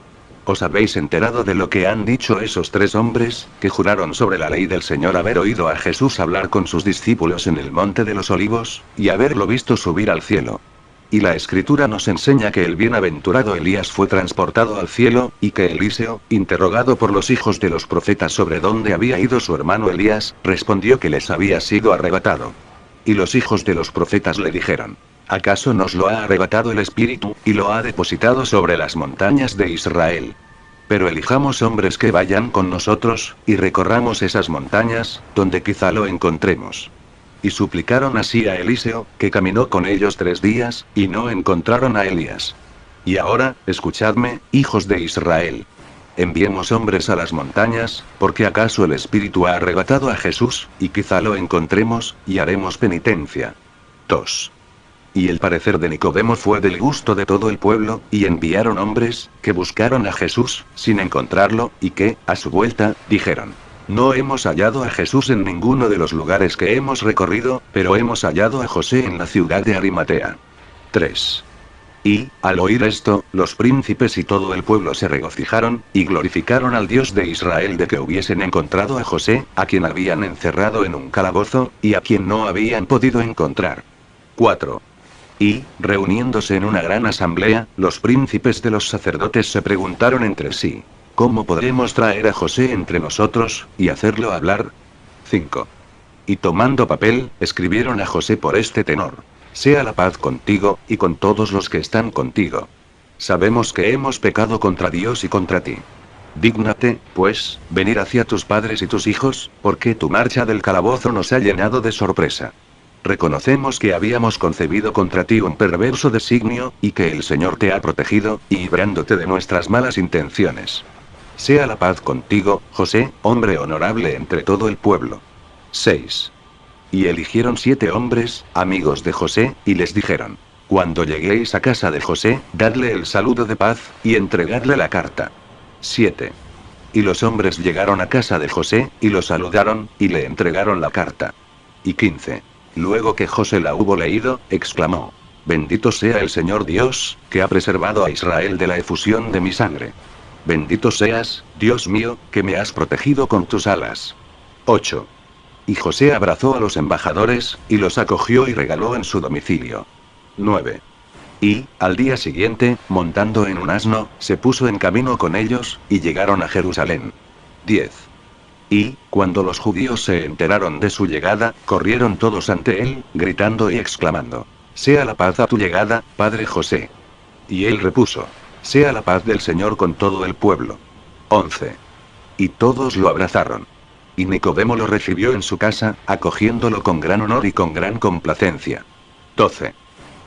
¿Os habéis enterado de lo que han dicho esos 3 hombres, que juraron sobre la ley del Señor haber oído a Jesús hablar con sus discípulos en el monte de los Olivos, y haberlo visto subir al cielo? Y la escritura nos enseña que el bienaventurado Elías fue transportado al cielo, y que Eliseo, interrogado por los hijos de los profetas sobre dónde había ido su hermano Elías, respondió que les había sido arrebatado. Y los hijos de los profetas le dijeron: ¿acaso nos lo ha arrebatado el Espíritu, y lo ha depositado sobre las montañas de Israel? Pero elijamos hombres que vayan con nosotros, y recorramos esas montañas, donde quizá lo encontremos. Y suplicaron así a Eliseo, que caminó con ellos 3 días, y no encontraron a Elías. Y ahora, escuchadme, hijos de Israel. Enviemos hombres a las montañas, porque acaso el Espíritu ha arrebatado a Jesús, y quizá lo encontremos, y haremos penitencia. 2. Y el parecer de Nicodemo fue del gusto de todo el pueblo, y enviaron hombres, que buscaron a Jesús, sin encontrarlo, y que, a su vuelta, dijeron: no hemos hallado a Jesús en ninguno de los lugares que hemos recorrido, pero hemos hallado a José en la ciudad de Arimatea. 3. Y, al oír esto, los príncipes y todo el pueblo se regocijaron, y glorificaron al Dios de Israel de que hubiesen encontrado a José, a quien habían encerrado en un calabozo, y a quien no habían podido encontrar. 4. Y, reuniéndose en una gran asamblea, los príncipes de los sacerdotes se preguntaron entre sí: ¿cómo podremos traer a José entre nosotros, y hacerlo hablar? 5. Y tomando papel, escribieron a José por este tenor: sea la paz contigo, y con todos los que están contigo. Sabemos que hemos pecado contra Dios y contra ti. Dígnate, pues, venir hacia tus padres y tus hijos, porque tu marcha del calabozo nos ha llenado de sorpresa. Reconocemos que habíamos concebido contra ti un perverso designio, y que el Señor te ha protegido, y librándote de nuestras malas intenciones. Sea la paz contigo, José, hombre honorable entre todo el pueblo. 6. Y eligieron 7 hombres, amigos de José, y les dijeron: cuando lleguéis a casa de José, dadle el saludo de paz, y entregadle la carta. 7. Y los hombres llegaron a casa de José, y lo saludaron, y le entregaron la carta. Y 15. Luego que José la hubo leído, exclamó: bendito sea el Señor Dios, que ha preservado a Israel de la efusión de mi sangre. Bendito seas, Dios mío, que me has protegido con tus alas. 8. Y José abrazó a los embajadores, y los acogió y regaló en su domicilio. 9. Y, al día siguiente, montando en un asno, se puso en camino con ellos, y llegaron a Jerusalén. 10. Y, cuando los judíos se enteraron de su llegada, corrieron todos ante él, gritando y exclamando: sea la paz a tu llegada, padre José. Y él repuso: sea la paz del Señor con todo el pueblo. 11. Y todos lo abrazaron. Y Nicodemo lo recibió en su casa, acogiéndolo con gran honor y con gran complacencia. 12.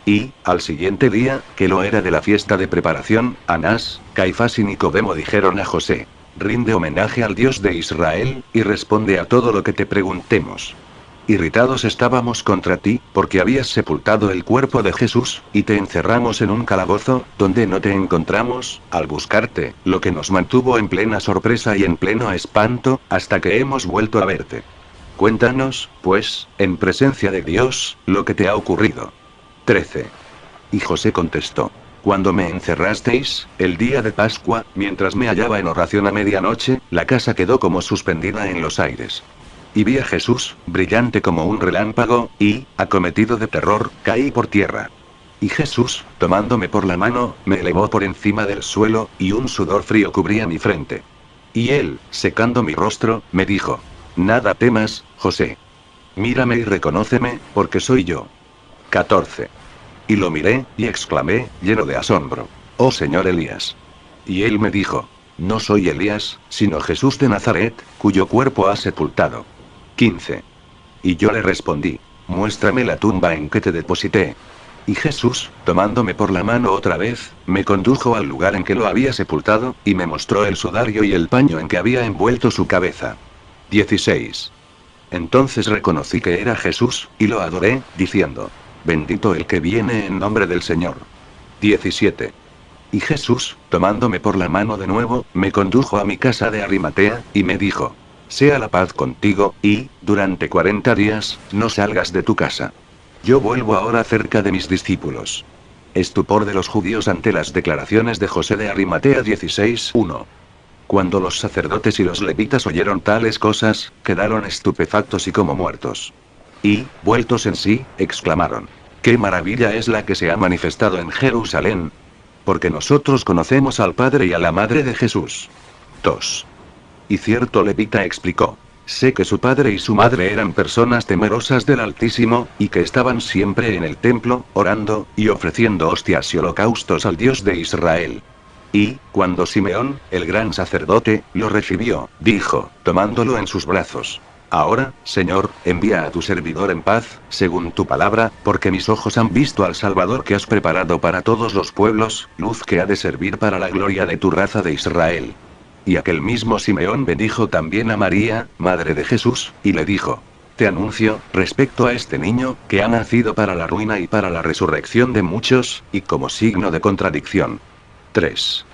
Y, al siguiente día, que lo era de la fiesta de preparación, Anás, Caifás y Nicodemo dijeron a José: rinde homenaje al Dios de Israel, y responde a todo lo que te preguntemos. Irritados estábamos contra ti, porque habías sepultado el cuerpo de Jesús, y te encerramos en un calabozo, donde no te encontramos, al buscarte, lo que nos mantuvo en plena sorpresa y en pleno espanto, hasta que hemos vuelto a verte. Cuéntanos, pues, en presencia de Dios, lo que te ha ocurrido. 13. Y José contestó: cuando me encerrasteis, el día de Pascua, mientras me hallaba en oración a medianoche, la casa quedó como suspendida en los aires. Y vi a Jesús, brillante como un relámpago, y, acometido de terror, caí por tierra. Y Jesús, tomándome por la mano, me elevó por encima del suelo, y un sudor frío cubría mi frente. Y él, secando mi rostro, me dijo: nada temas, José. Mírame y reconóceme, porque soy yo. 14. Y lo miré, y exclamé, lleno de asombro: oh Señor Elías. Y él me dijo: no soy Elías, sino Jesús de Nazaret, cuyo cuerpo has sepultado. 15. Y yo le respondí: muéstrame la tumba en que te deposité. Y Jesús, tomándome por la mano otra vez, me condujo al lugar en que lo había sepultado, y me mostró el sudario y el paño en que había envuelto su cabeza. 16. Entonces reconocí que era Jesús, y lo adoré, diciendo: bendito el que viene en nombre del Señor. 17. Y Jesús, tomándome por la mano de nuevo, me condujo a mi casa de Arimatea, y me dijo: sea la paz contigo, y, durante 40 días, no salgas de tu casa. Yo vuelvo ahora cerca de mis discípulos. Estupor de los judíos ante las declaraciones de José de Arimatea 16:1. Cuando los sacerdotes y los levitas oyeron tales cosas, quedaron estupefactos y como muertos. Y, vueltos en sí, exclamaron: ¡Qué maravilla es la que se ha manifestado en Jerusalén! Porque nosotros conocemos al padre y a la madre de Jesús. 2. Y cierto levita explicó: sé que su padre y su madre eran personas temerosas del Altísimo, y que estaban siempre en el templo, orando, y ofreciendo hostias y holocaustos al Dios de Israel. Y, cuando Simeón, el gran sacerdote, lo recibió, dijo, tomándolo en sus brazos: ahora, Señor, envía a tu servidor en paz, según tu palabra, porque mis ojos han visto al Salvador que has preparado para todos los pueblos, luz que ha de servir para la gloria de tu raza de Israel. Y aquel mismo Simeón bendijo también a María, madre de Jesús, y le dijo: te anuncio, respecto a este niño, que ha nacido para la ruina y para la resurrección de muchos, y como signo de contradicción. 3.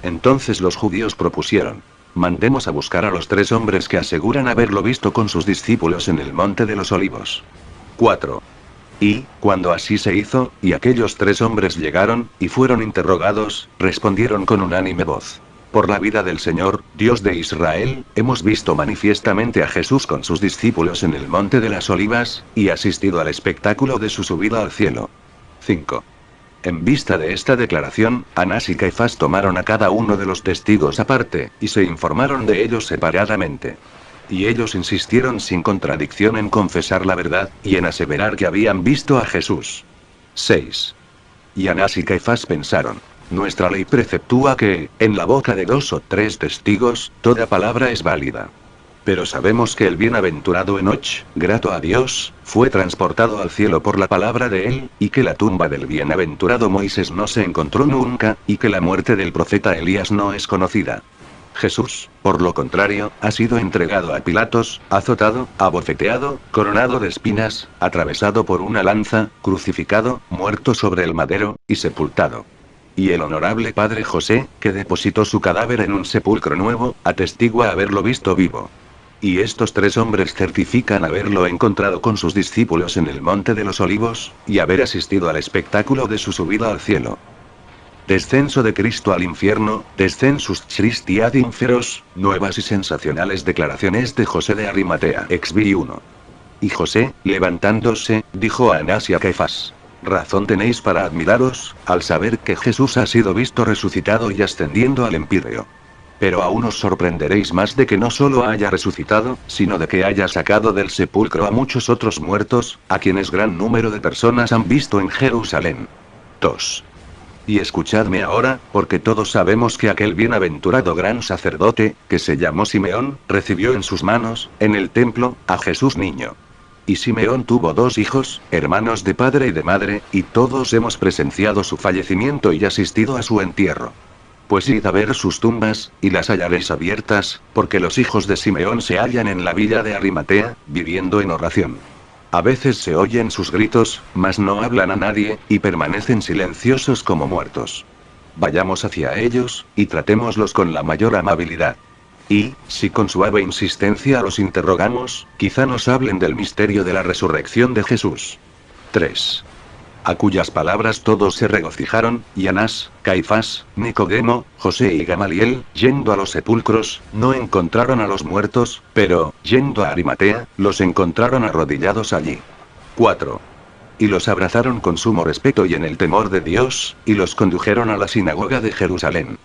Entonces los judíos propusieron: mandemos a buscar a los 3 hombres que aseguran haberlo visto con sus discípulos en el monte de los olivos. 4. Y, cuando así se hizo, y aquellos 3 hombres llegaron, y fueron interrogados, respondieron con unánime voz: por la vida del Señor, Dios de Israel, hemos visto manifiestamente a Jesús con sus discípulos en el monte de las olivas, y asistido al espectáculo de su subida al cielo. 5. En vista de esta declaración, Anás y Caifás tomaron a cada uno de los testigos aparte, y se informaron de ellos separadamente. Y ellos insistieron sin contradicción en confesar la verdad, y en aseverar que habían visto a Jesús. 6. Y Anás y Caifás pensaron: nuestra ley preceptúa que, en la boca de 2 o 3 testigos, toda palabra es válida. Pero sabemos que el bienaventurado Enoch, grato a Dios, fue transportado al cielo por la palabra de él, y que la tumba del bienaventurado Moisés no se encontró nunca, y que la muerte del profeta Elías no es conocida. Jesús, por lo contrario, ha sido entregado a Pilatos, azotado, abofeteado, coronado de espinas, atravesado por una lanza, crucificado, muerto sobre el madero, y sepultado. Y el honorable padre José, que depositó su cadáver en un sepulcro nuevo, atestigua haberlo visto vivo. Y estos 3 hombres certifican haberlo encontrado con sus discípulos en el monte de los olivos, y haber asistido al espectáculo de su subida al cielo. Descenso de Cristo al infierno, descensus Christi ad inferos, nuevas y sensacionales declaraciones de José de Arimatea. Exvi 1. Y José, levantándose, dijo a Anás y a Caifás: razón tenéis para admiraros, al saber que Jesús ha sido visto resucitado y ascendiendo al empíreo. Pero aún os sorprenderéis más de que no solo haya resucitado, sino de que haya sacado del sepulcro a muchos otros muertos, a quienes gran número de personas han visto en Jerusalén. 2. Y escuchadme ahora, porque todos sabemos que aquel bienaventurado gran sacerdote, que se llamó Simeón, recibió en sus manos, en el templo, a Jesús niño. Y Simeón tuvo 2 hijos, hermanos de padre y de madre, y todos hemos presenciado su fallecimiento y asistido a su entierro. Pues id a ver sus tumbas, y las hallaréis abiertas, porque los hijos de Simeón se hallan en la villa de Arimatea, viviendo en oración. A veces se oyen sus gritos, mas no hablan a nadie, y permanecen silenciosos como muertos. Vayamos hacia ellos, y tratémoslos con la mayor amabilidad. Y, si con suave insistencia los interrogamos, quizá nos hablen del misterio de la resurrección de Jesús. 3. A cuyas palabras todos se regocijaron, y Anás, Caifás, Nicodemo, José y Gamaliel, yendo a los sepulcros, no encontraron a los muertos, pero, yendo a Arimatea, los encontraron arrodillados allí. 4. Y los abrazaron con sumo respeto y en el temor de Dios, y los condujeron a la sinagoga de Jerusalén.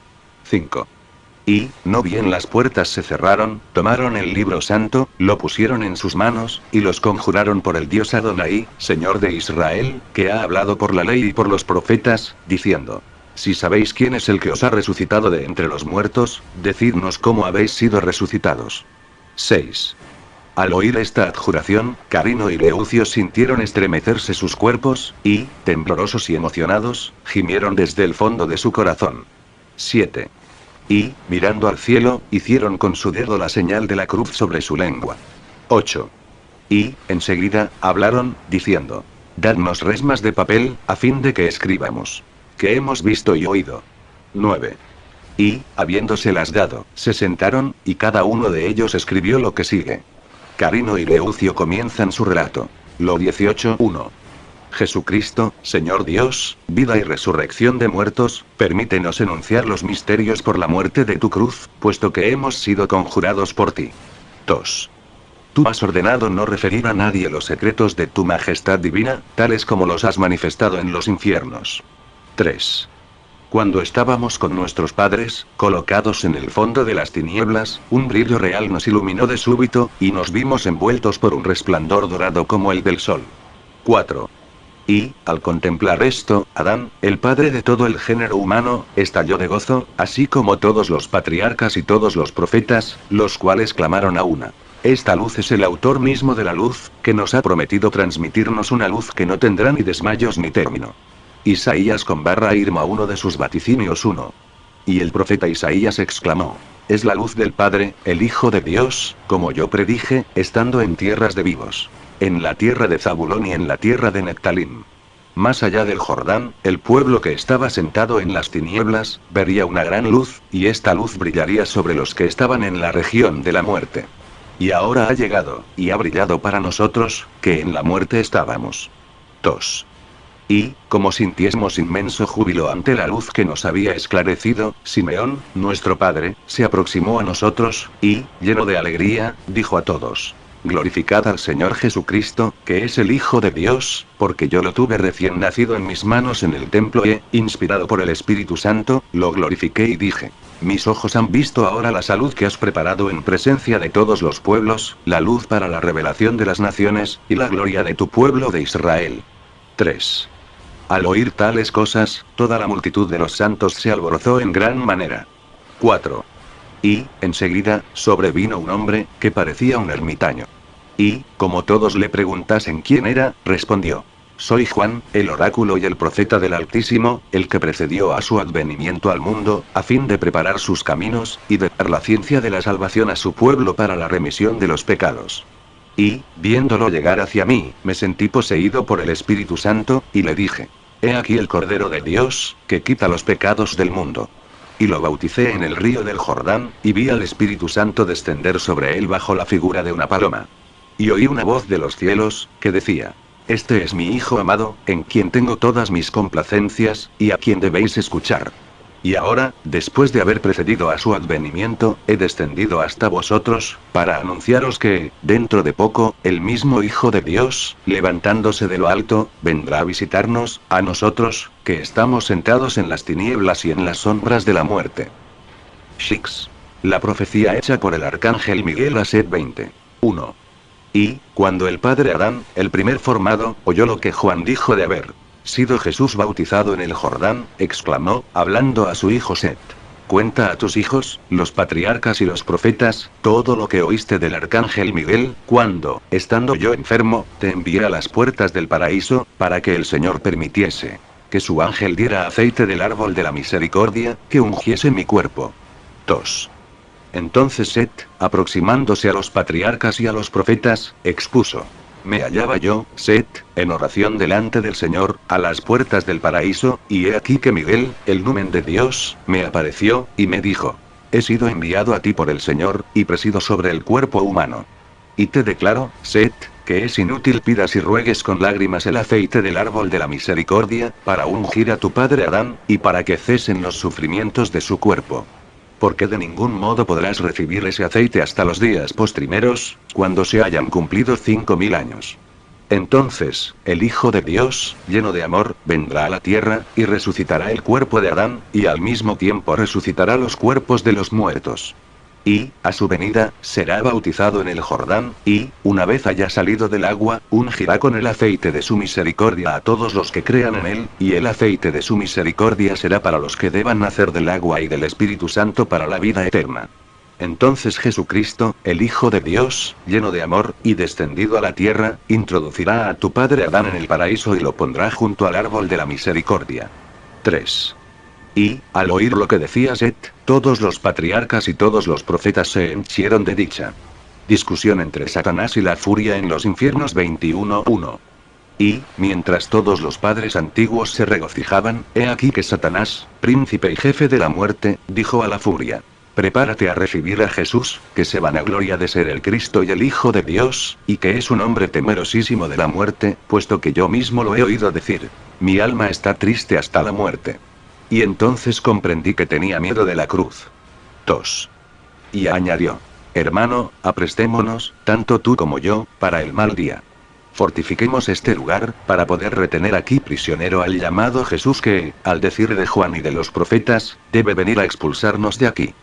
5. Y, no bien las puertas se cerraron, tomaron el libro santo, lo pusieron en sus manos, y los conjuraron por el Dios Adonai, Señor de Israel, que ha hablado por la ley y por los profetas, diciendo: si sabéis quién es el que os ha resucitado de entre los muertos, decidnos cómo habéis sido resucitados. 6. Al oír esta adjuración, Carino y Leucio sintieron estremecerse sus cuerpos, y, temblorosos y emocionados, gimieron desde el fondo de su corazón. 7. Y, mirando al cielo, hicieron con su dedo la señal de la cruz sobre su lengua. 8. Y, enseguida, hablaron, diciendo: dadnos resmas de papel, a fin de que escribamos. Que hemos visto y oído. 9. Y, habiéndoselas dado, se sentaron, y cada uno de ellos escribió lo que sigue. Carino y Leucio comienzan su relato. Lo 18:1. Jesucristo, Señor Dios, vida y resurrección de muertos, permítenos enunciar los misterios por la muerte de tu cruz, puesto que hemos sido conjurados por ti. 2. Tú has ordenado no referir a nadie los secretos de tu majestad divina, tales como los has manifestado en los infiernos. 3. Cuando estábamos con nuestros padres, colocados en el fondo de las tinieblas, un brillo real nos iluminó de súbito, y nos vimos envueltos por un resplandor dorado como el del sol. 4. Y, al contemplar esto, Adán, el padre de todo el género humano, estalló de gozo, así como todos los patriarcas y todos los profetas, los cuales clamaron a una. Esta luz es el autor mismo de la luz, que nos ha prometido transmitirnos una luz que no tendrá ni desmayos ni término. Isaías _Irma, uno de sus vaticinios 1. Y el profeta Isaías exclamó: es la luz del Padre, el Hijo de Dios, como yo predije, estando en tierras de vivos. En la tierra de Zabulón y en la tierra de Neptalim. Más allá del Jordán, el pueblo que estaba sentado en las tinieblas, vería una gran luz, y esta luz brillaría sobre los que estaban en la región de la muerte. Y ahora ha llegado, y ha brillado para nosotros, que en la muerte estábamos. 2. Y, como sintiésemos inmenso júbilo ante la luz que nos había esclarecido, Simeón, nuestro padre, se aproximó a nosotros, y, lleno de alegría, dijo a todos: glorificad al Señor Jesucristo, que es el Hijo de Dios, porque yo lo tuve recién nacido en mis manos en el templo y, inspirado por el Espíritu Santo, lo glorifiqué y dije: mis ojos han visto ahora la salud que has preparado en presencia de todos los pueblos, la luz para la revelación de las naciones, y la gloria de tu pueblo de Israel. 3. Al oír tales cosas, toda la multitud de los santos se alborozó en gran manera. 4. Y, enseguida, sobrevino un hombre, que parecía un ermitaño. Y, como todos le preguntasen quién era, respondió: soy Juan, el oráculo y el profeta del Altísimo, el que precedió a su advenimiento al mundo, a fin de preparar sus caminos, y de dar la ciencia de la salvación a su pueblo para la remisión de los pecados. Y, viéndolo llegar hacia mí, me sentí poseído por el Espíritu Santo, y le dije: he aquí el Cordero de Dios, que quita los pecados del mundo. Y lo bauticé en el río del Jordán, y vi al Espíritu Santo descender sobre él bajo la figura de una paloma. Y oí una voz de los cielos, que decía: este es mi Hijo amado, en quien tengo todas mis complacencias, y a quien debéis escuchar. Y ahora, después de haber precedido a su advenimiento, he descendido hasta vosotros, para anunciaros que, dentro de poco, el mismo Hijo de Dios, levantándose de lo alto, vendrá a visitarnos, a nosotros, que estamos sentados en las tinieblas y en las sombras de la muerte. Shix. La profecía hecha por el arcángel Miguel a Set 20. 1. Y, cuando el padre Adán, el primer formado, oyó lo que Juan dijo de haber sido Jesús bautizado en el Jordán, exclamó, hablando a su hijo Set: cuenta a tus hijos, los patriarcas y los profetas, todo lo que oíste del arcángel Miguel, cuando, estando yo enfermo, te envié a las puertas del paraíso, para que el Señor permitiese que su ángel diera aceite del árbol de la misericordia, que ungiese mi cuerpo. 2. Entonces Set, aproximándose a los patriarcas y a los profetas, expuso: me hallaba yo, Set, en oración delante del Señor, a las puertas del paraíso, y he aquí que Miguel, el numen de Dios, me apareció, y me dijo: he sido enviado a ti por el Señor, y presido sobre el cuerpo humano. Y te declaro, Set, que es inútil pidas y ruegues con lágrimas el aceite del árbol de la misericordia, para ungir a tu padre Adán, y para que cesen los sufrimientos de su cuerpo. Porque de ningún modo podrás recibir ese aceite hasta los días postrimeros, cuando se hayan cumplido 5000 años. Entonces, el Hijo de Dios, lleno de amor, vendrá a la tierra, y resucitará el cuerpo de Adán, y al mismo tiempo resucitará los cuerpos de los muertos. Y, a su venida, será bautizado en el Jordán, y, una vez haya salido del agua, ungirá con el aceite de su misericordia a todos los que crean en él, y el aceite de su misericordia será para los que deban nacer del agua y del Espíritu Santo para la vida eterna. Entonces Jesucristo, el Hijo de Dios, lleno de amor, y descendido a la tierra, introducirá a tu padre Adán en el paraíso y lo pondrá junto al árbol de la misericordia. 3. Y, al oír lo que decía Set, todos los patriarcas y todos los profetas se henchieron de dicha. Discusión entre Satanás y la furia en los infiernos 21:1. Y, mientras todos los padres antiguos se regocijaban, he aquí que Satanás, príncipe y jefe de la muerte, dijo a la furia: prepárate a recibir a Jesús, que se vanagloria de ser el Cristo y el Hijo de Dios, y que es un hombre temerosísimo de la muerte, puesto que yo mismo lo he oído decir: mi alma está triste hasta la muerte. Y entonces comprendí que tenía miedo de la cruz. 2. Y añadió: Hermano, aprestémonos, tanto tú como yo, para el mal día. Fortifiquemos este lugar, para poder retener aquí prisionero al llamado Jesús que, al decir de Juan y de los profetas, debe venir a expulsarnos de aquí.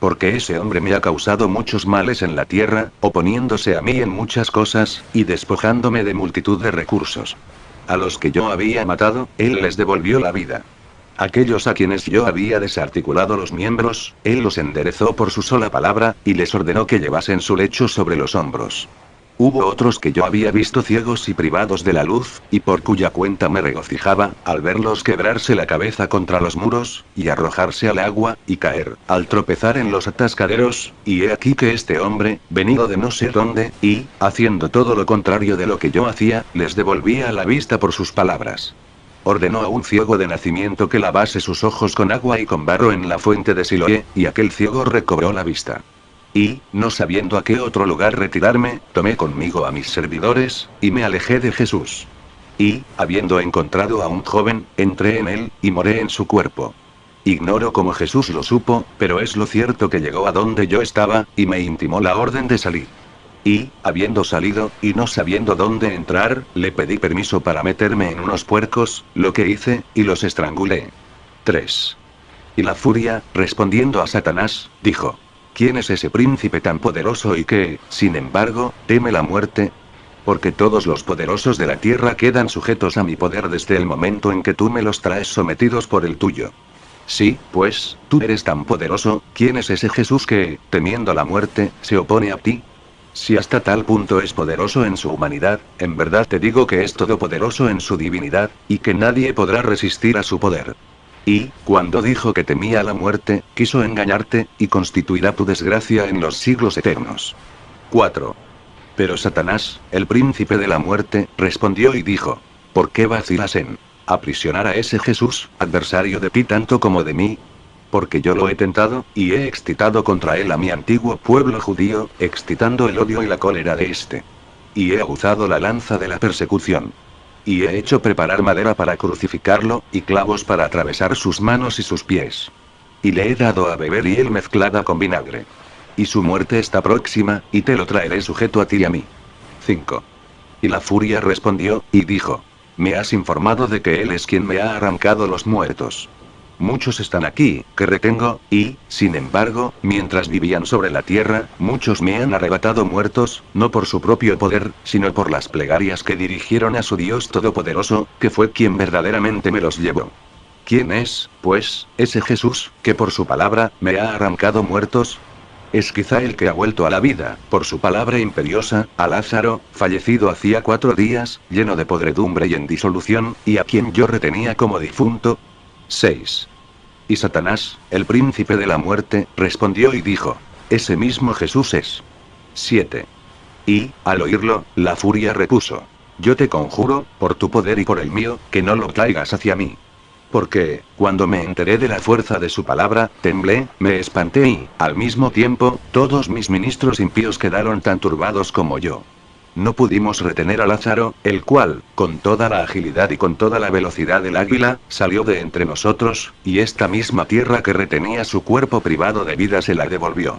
Porque ese hombre me ha causado muchos males en la tierra, oponiéndose a mí en muchas cosas, y despojándome de multitud de recursos. A los que yo había matado, él les devolvió la vida. Aquellos a quienes yo había desarticulado los miembros, él los enderezó por su sola palabra, y les ordenó que llevasen su lecho sobre los hombros. Hubo otros que yo había visto ciegos y privados de la luz, y por cuya cuenta me regocijaba, al verlos quebrarse la cabeza contra los muros, y arrojarse al agua, y caer, al tropezar en los atascaderos, y he aquí que este hombre, venido de no sé dónde, y, haciendo todo lo contrario de lo que yo hacía, les devolvía la vista por sus palabras. Ordenó a un ciego de nacimiento que lavase sus ojos con agua y con barro en la fuente de Siloé, y aquel ciego recobró la vista. Y, no sabiendo a qué otro lugar retirarme, tomé conmigo a mis servidores, y me alejé de Jesús. Y, habiendo encontrado a un joven, entré en él, y moré en su cuerpo. Ignoro cómo Jesús lo supo, pero es lo cierto que llegó a donde yo estaba, y me intimó la orden de salir. Y, habiendo salido, y no sabiendo dónde entrar, le pedí permiso para meterme en unos puercos, lo que hice, y los estrangulé. 3. Y la furia, respondiendo a Satanás, dijo: ¿Quién es ese príncipe tan poderoso y que, sin embargo, teme la muerte? Porque todos los poderosos de la tierra quedan sujetos a mi poder desde el momento en que tú me los traes sometidos por el tuyo. Sí, pues, tú eres tan poderoso, ¿quién es ese Jesús que, temiendo la muerte, se opone a ti? Si hasta tal punto es poderoso en su humanidad, en verdad te digo que es todopoderoso en su divinidad, y que nadie podrá resistir a su poder. Y, cuando dijo que temía la muerte, quiso engañarte, y constituirá tu desgracia en los siglos eternos. 4. Pero Satanás, el príncipe de la muerte, respondió y dijo: ¿Por qué vacilas en aprisionar a ese Jesús, adversario de ti tanto como de mí? Porque yo lo he tentado, y he excitado contra él a mi antiguo pueblo judío, excitando el odio y la cólera de éste. Y he aguzado la lanza de la persecución. Y he hecho preparar madera para crucificarlo, y clavos para atravesar sus manos y sus pies. Y le he dado a beber hiel mezclada con vinagre. Y su muerte está próxima, y te lo traeré sujeto a ti y a mí. 5. Y la furia respondió, y dijo: Me has informado de que él es quien me ha arrancado los muertos. Muchos están aquí, que retengo, y, sin embargo, mientras vivían sobre la tierra, muchos me han arrebatado muertos, no por su propio poder, sino por las plegarias que dirigieron a su Dios Todopoderoso, que fue quien verdaderamente me los llevó. ¿Quién es, pues, ese Jesús, que por su palabra, me ha arrancado muertos? Es quizá el que ha vuelto a la vida, por su palabra imperiosa, a Lázaro, fallecido hacía 4 días, lleno de podredumbre y en disolución, y a quien yo retenía como difunto. 6. Y Satanás, el príncipe de la muerte, respondió y dijo: Ese mismo Jesús es. 7. Y, al oírlo, la furia repuso: Yo te conjuro, por tu poder y por el mío, que no lo traigas hacia mí. Porque, cuando me enteré de la fuerza de su palabra, temblé, me espanté y, al mismo tiempo, todos mis ministros impíos quedaron tan turbados como yo. No pudimos retener a Lázaro, el cual, con toda la agilidad y con toda la velocidad del águila, salió de entre nosotros, y esta misma tierra que retenía su cuerpo privado de vida se la devolvió.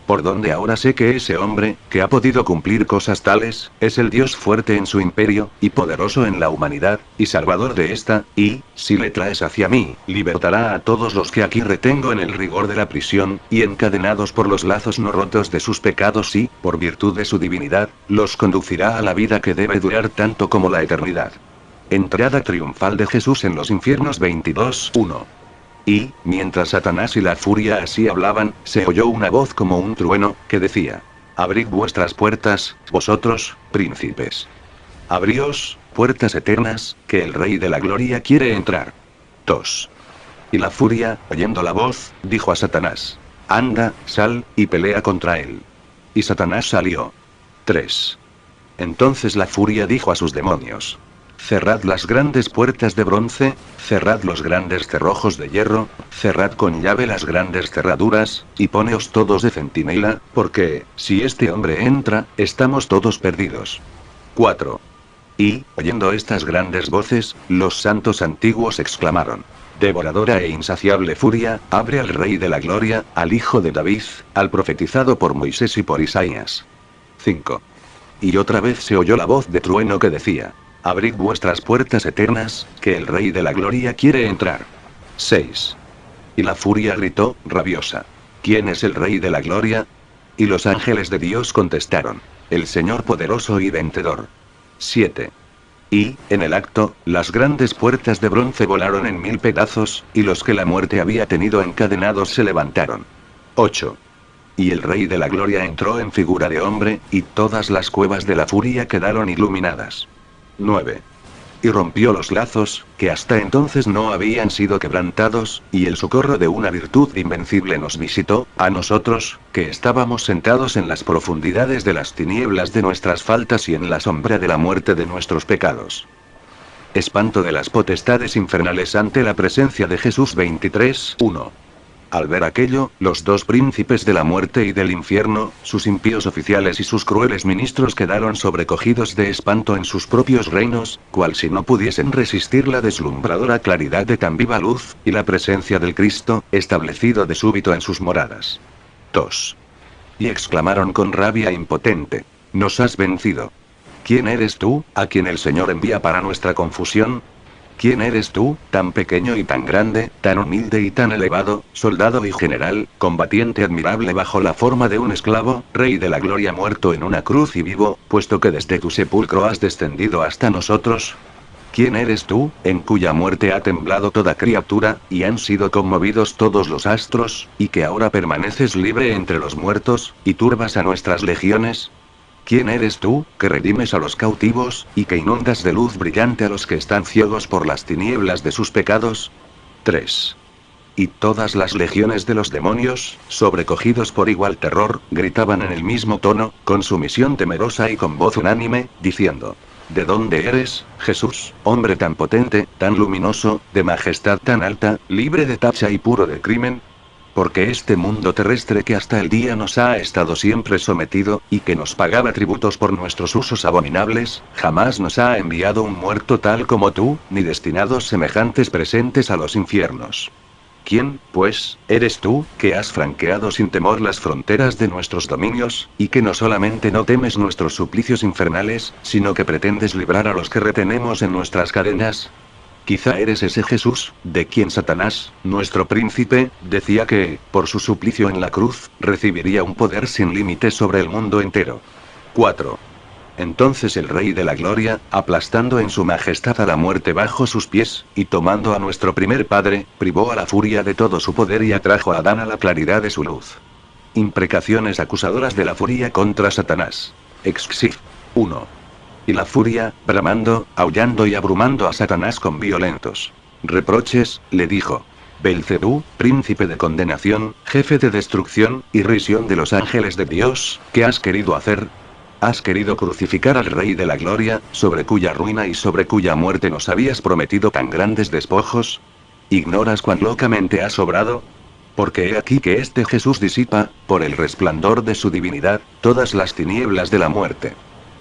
Por donde ahora sé que ese hombre, que ha podido cumplir cosas tales, es el Dios fuerte en su imperio, y poderoso en la humanidad, y salvador de esta, y, si le traes hacia mí, libertará a todos los que aquí retengo en el rigor de la prisión, y encadenados por los lazos no rotos de sus pecados y, por virtud de su divinidad, los conducirá a la vida que debe durar tanto como la eternidad. Entrada triunfal de Jesús en los infiernos 22:1. Y, mientras Satanás y la furia así hablaban, se oyó una voz como un trueno, que decía: Abrid vuestras puertas, vosotros, príncipes. Abríos, puertas eternas, que el Rey de la Gloria quiere entrar. 2. Y la furia, oyendo la voz, dijo a Satanás: Anda, sal, y pelea contra él. Y Satanás salió. 3. Entonces la furia dijo a sus demonios: Cerrad las grandes puertas de bronce, cerrad los grandes cerrojos de hierro, cerrad con llave las grandes cerraduras, y poneos todos de centinela, porque, si este hombre entra, estamos todos perdidos. 4. Y, oyendo estas grandes voces, los santos antiguos exclamaron: Devoradora e insaciable furia, abre al Rey de la Gloria, al Hijo de David, al profetizado por Moisés y por Isaías. 5. Y otra vez se oyó la voz de trueno que decía: abrid vuestras puertas eternas, que el Rey de la Gloria quiere entrar. 6. Y la furia gritó, rabiosa: ¿quién es el Rey de la Gloria? Y los ángeles de Dios contestaron: el Señor poderoso y vencedor. 7. Y, en el acto, las grandes puertas de bronce volaron en 1000 pedazos, y los que la muerte había tenido encadenados se levantaron. 8. Y el Rey de la Gloria entró en figura de hombre, y todas las cuevas de la furia quedaron iluminadas. 9. Y rompió los lazos, que hasta entonces no habían sido quebrantados, y el socorro de una virtud invencible nos visitó, a nosotros, que estábamos sentados en las profundidades de las tinieblas de nuestras faltas y en la sombra de la muerte de nuestros pecados. Espanto de las potestades infernales ante la presencia de Jesús. 23:1. Al ver aquello, los dos príncipes de la muerte y del infierno, sus impíos oficiales y sus crueles ministros quedaron sobrecogidos de espanto en sus propios reinos, cual si no pudiesen resistir la deslumbradora claridad de tan viva luz, y la presencia del Cristo, establecido de súbito en sus moradas. 2. Y exclamaron con rabia impotente: nos has vencido. ¿Quién eres tú, a quien el Señor envía para nuestra confusión? ¿Quién eres tú, tan pequeño y tan grande, tan humilde y tan elevado, soldado y general, combatiente admirable bajo la forma de un esclavo, Rey de la Gloria muerto en una cruz y vivo, puesto que desde tu sepulcro has descendido hasta nosotros? ¿Quién eres tú, en cuya muerte ha temblado toda criatura, y han sido conmovidos todos los astros, y que ahora permaneces libre entre los muertos, y turbas a nuestras legiones? ¿Quién eres tú, que redimes a los cautivos, y que inundas de luz brillante a los que están ciegos por las tinieblas de sus pecados? 3. Y todas las legiones de los demonios, sobrecogidos por igual terror, gritaban en el mismo tono, con sumisión temerosa y con voz unánime, diciendo: ¿de dónde eres, Jesús, hombre tan potente, tan luminoso, de majestad tan alta, libre de tacha y puro de crimen? Porque este mundo terrestre que hasta el día nos ha estado siempre sometido, y que nos pagaba tributos por nuestros usos abominables, jamás nos ha enviado un muerto tal como tú, ni destinados semejantes presentes a los infiernos. ¿Quién, pues, eres tú, que has franqueado sin temor las fronteras de nuestros dominios, y que no solamente no temes nuestros suplicios infernales, sino que pretendes librar a los que retenemos en nuestras cadenas? Quizá eres ese Jesús, de quien Satanás, nuestro príncipe, decía que, por su suplicio en la cruz, recibiría un poder sin límites sobre el mundo entero. 4. Entonces el Rey de la Gloria, aplastando en su majestad a la muerte bajo sus pies, y tomando a nuestro primer padre, privó a la furia de todo su poder y atrajo a Adán a la claridad de su luz. Imprecaciones acusadoras de la furia contra Satanás. Exxif. 1. Y la furia, bramando, aullando y abrumando a Satanás con violentos reproches, le dijo: Belcebú, príncipe de condenación, jefe de destrucción, irrisión de los ángeles de Dios, ¿qué has querido hacer? ¿Has querido crucificar al Rey de la Gloria, sobre cuya ruina y sobre cuya muerte nos habías prometido tan grandes despojos? ¿Ignoras cuán locamente has obrado? Porque he aquí que este Jesús disipa, por el resplandor de su divinidad, todas las tinieblas de la muerte.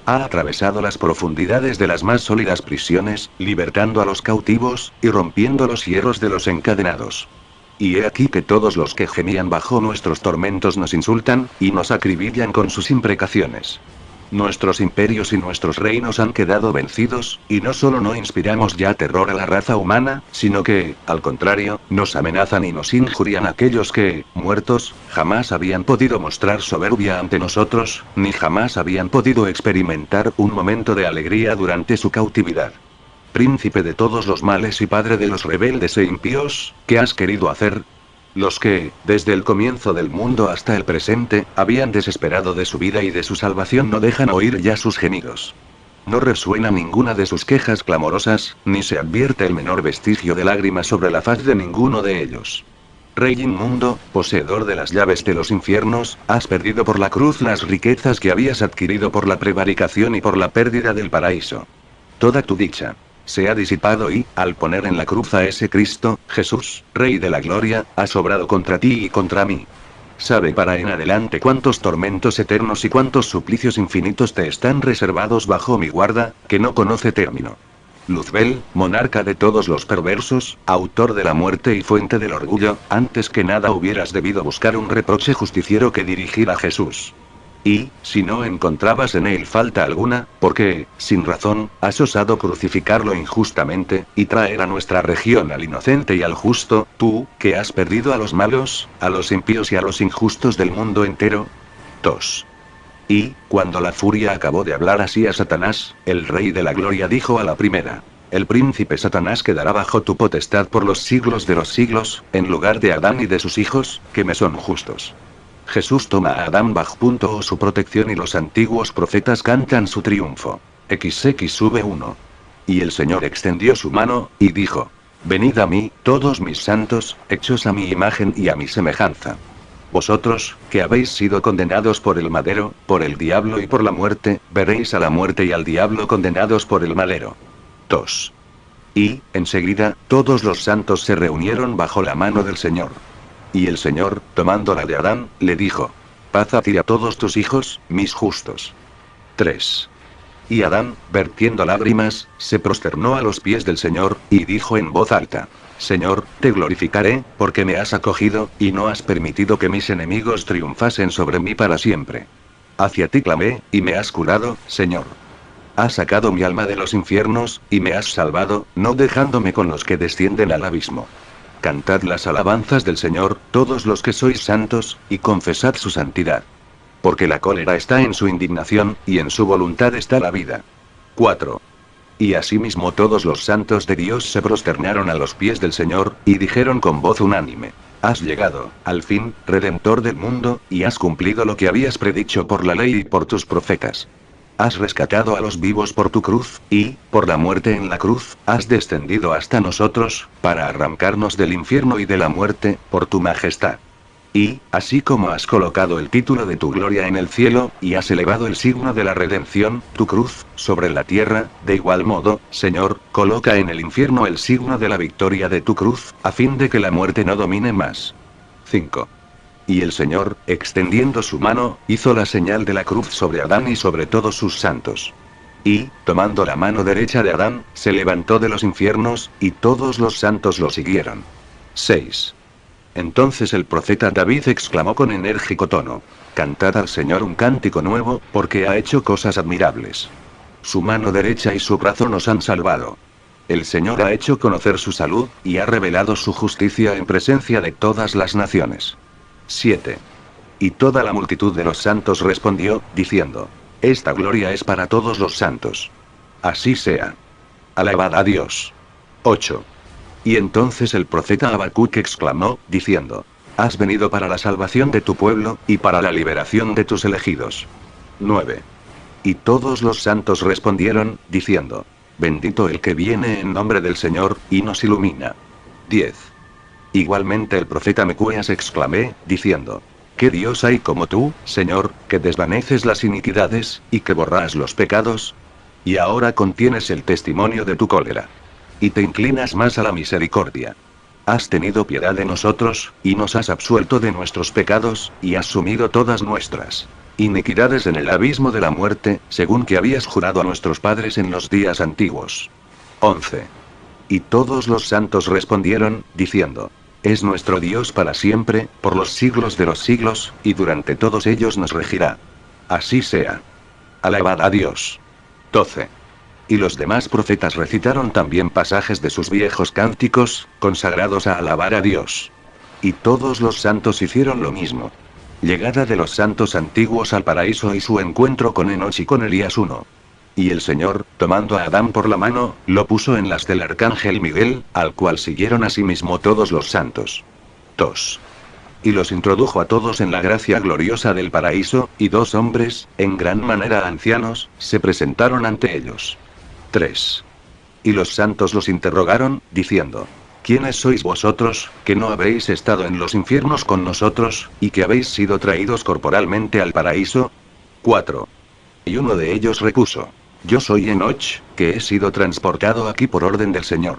Ha atravesado las profundidades de las más sólidas prisiones, libertando a los cautivos, y rompiendo los hierros de los encadenados. Y he aquí que todos los que gemían bajo nuestros tormentos nos insultan, y nos acribillan con sus imprecaciones. Nuestros imperios y nuestros reinos han quedado vencidos, y no solo no inspiramos ya terror a la raza humana, sino que, al contrario, nos amenazan y nos injurian aquellos que, muertos, jamás habían podido mostrar soberbia ante nosotros, ni jamás habían podido experimentar un momento de alegría durante su cautividad. Príncipe de todos los males y padre de los rebeldes e impíos, ¿qué has querido hacer? Los que, desde el comienzo del mundo hasta el presente, habían desesperado de su vida y de su salvación no dejan oír ya sus gemidos. No resuena ninguna de sus quejas clamorosas, ni se advierte el menor vestigio de lágrima sobre la faz de ninguno de ellos. Rey inmundo, poseedor de las llaves de los infiernos, has perdido por la cruz las riquezas que habías adquirido por la prevaricación y por la pérdida del paraíso. Toda tu dicha se ha disipado y, al poner en la cruz a ese Cristo, Jesús, Rey de la Gloria, has obrado contra ti y contra mí. Sabe para en adelante cuántos tormentos eternos y cuántos suplicios infinitos te están reservados bajo mi guarda, que no conoce término. Luzbel, monarca de todos los perversos, autor de la muerte y fuente del orgullo, antes que nada hubieras debido buscar un reproche justiciero que dirigir a Jesús. Y, si no encontrabas en él falta alguna, porque, sin razón, has osado crucificarlo injustamente, y traer a nuestra región al inocente y al justo, tú, que has perdido a los malos, a los impíos y a los injustos del mundo entero. 2. Y, cuando la furia acabó de hablar así a Satanás, el Rey de la Gloria dijo a la primera: el príncipe Satanás quedará bajo tu potestad por los siglos de los siglos, en lugar de Adán y de sus hijos, que me son justos. Jesús toma a Adán bajo su protección y los antiguos profetas cantan su triunfo. XX1. Y el Señor extendió su mano, y dijo: venid a mí, todos mis santos, hechos a mi imagen y a mi semejanza. Vosotros, que habéis sido condenados por el madero, por el diablo y por la muerte, veréis a la muerte y al diablo condenados por el madero. 2. Y, enseguida, todos los santos se reunieron bajo la mano del Señor. Y el Señor, tomando la de Adán, le dijo: paz a ti y a todos tus hijos, mis justos. 3. Y Adán, vertiendo lágrimas, se prosternó a los pies del Señor, y dijo en voz alta: Señor, te glorificaré, porque me has acogido, y no has permitido que mis enemigos triunfasen sobre mí para siempre. Hacia ti clamé, y me has curado, Señor. Has sacado mi alma de los infiernos, y me has salvado, no dejándome con los que descienden al abismo. Cantad las alabanzas del Señor, todos los que sois santos, y confesad su santidad. Porque la cólera está en su indignación, y en su voluntad está la vida. 4. Y asimismo todos los santos de Dios se prosternaron a los pies del Señor, y dijeron con voz unánime: has llegado, al fin, Redentor del mundo, y has cumplido lo que habías predicho por la ley y por tus profetas. Has rescatado a los vivos por tu cruz, y, por la muerte en la cruz, has descendido hasta nosotros, para arrancarnos del infierno y de la muerte, por tu majestad. Y, así como has colocado el título de tu gloria en el cielo, y has elevado el signo de la redención, tu cruz, sobre la tierra, de igual modo, Señor, coloca en el infierno el signo de la victoria de tu cruz, a fin de que la muerte no domine más. 5. Y el Señor, extendiendo su mano, hizo la señal de la cruz sobre Adán y sobre todos sus santos. Y, tomando la mano derecha de Adán, se levantó de los infiernos, y todos los santos lo siguieron. 6. Entonces el profeta David exclamó con enérgico tono: cantad al Señor un cántico nuevo, porque ha hecho cosas admirables. Su mano derecha y su brazo nos han salvado. El Señor ha hecho conocer su salud, y ha revelado su justicia en presencia de todas las naciones. 7. Y toda la multitud de los santos respondió, diciendo: esta gloria es para todos los santos. Así sea. Alabad a Dios. 8. Y entonces el profeta Habacuc exclamó, diciendo: has venido para la salvación de tu pueblo, y para la liberación de tus elegidos. 9. Y todos los santos respondieron, diciendo: bendito el que viene en nombre del Señor, y nos ilumina. 10. Igualmente el profeta Mecuías exclamé, diciendo: ¿qué Dios hay como tú, Señor, que desvaneces las iniquidades, y que borras los pecados? Y ahora contienes el testimonio de tu cólera. Y te inclinas más a la misericordia. Has tenido piedad de nosotros, y nos has absuelto de nuestros pecados, y has sumido todas nuestras iniquidades en el abismo de la muerte, según que habías jurado a nuestros padres en los días antiguos. 11. Y todos los santos respondieron, diciendo: es nuestro Dios para siempre, por los siglos de los siglos, y durante todos ellos nos regirá. Así sea. Alabad a Dios. 12. Y los demás profetas recitaron también pasajes de sus viejos cánticos, consagrados a alabar a Dios. Y todos los santos hicieron lo mismo. Llegada de los santos antiguos al paraíso y su encuentro con Enoch y con Elías 1. Y el Señor, tomando a Adán por la mano, lo puso en las del arcángel Miguel, al cual siguieron asimismo todos los santos. 2. Y los introdujo a todos en la gracia gloriosa del paraíso, y 2 hombres, en gran manera ancianos, se presentaron ante ellos. 3. Y los santos los interrogaron, diciendo: ¿quiénes sois vosotros, que no habéis estado en los infiernos con nosotros, y que habéis sido traídos corporalmente al paraíso? 4. Y uno de ellos repuso: yo soy Enoch, que he sido transportado aquí por orden del Señor.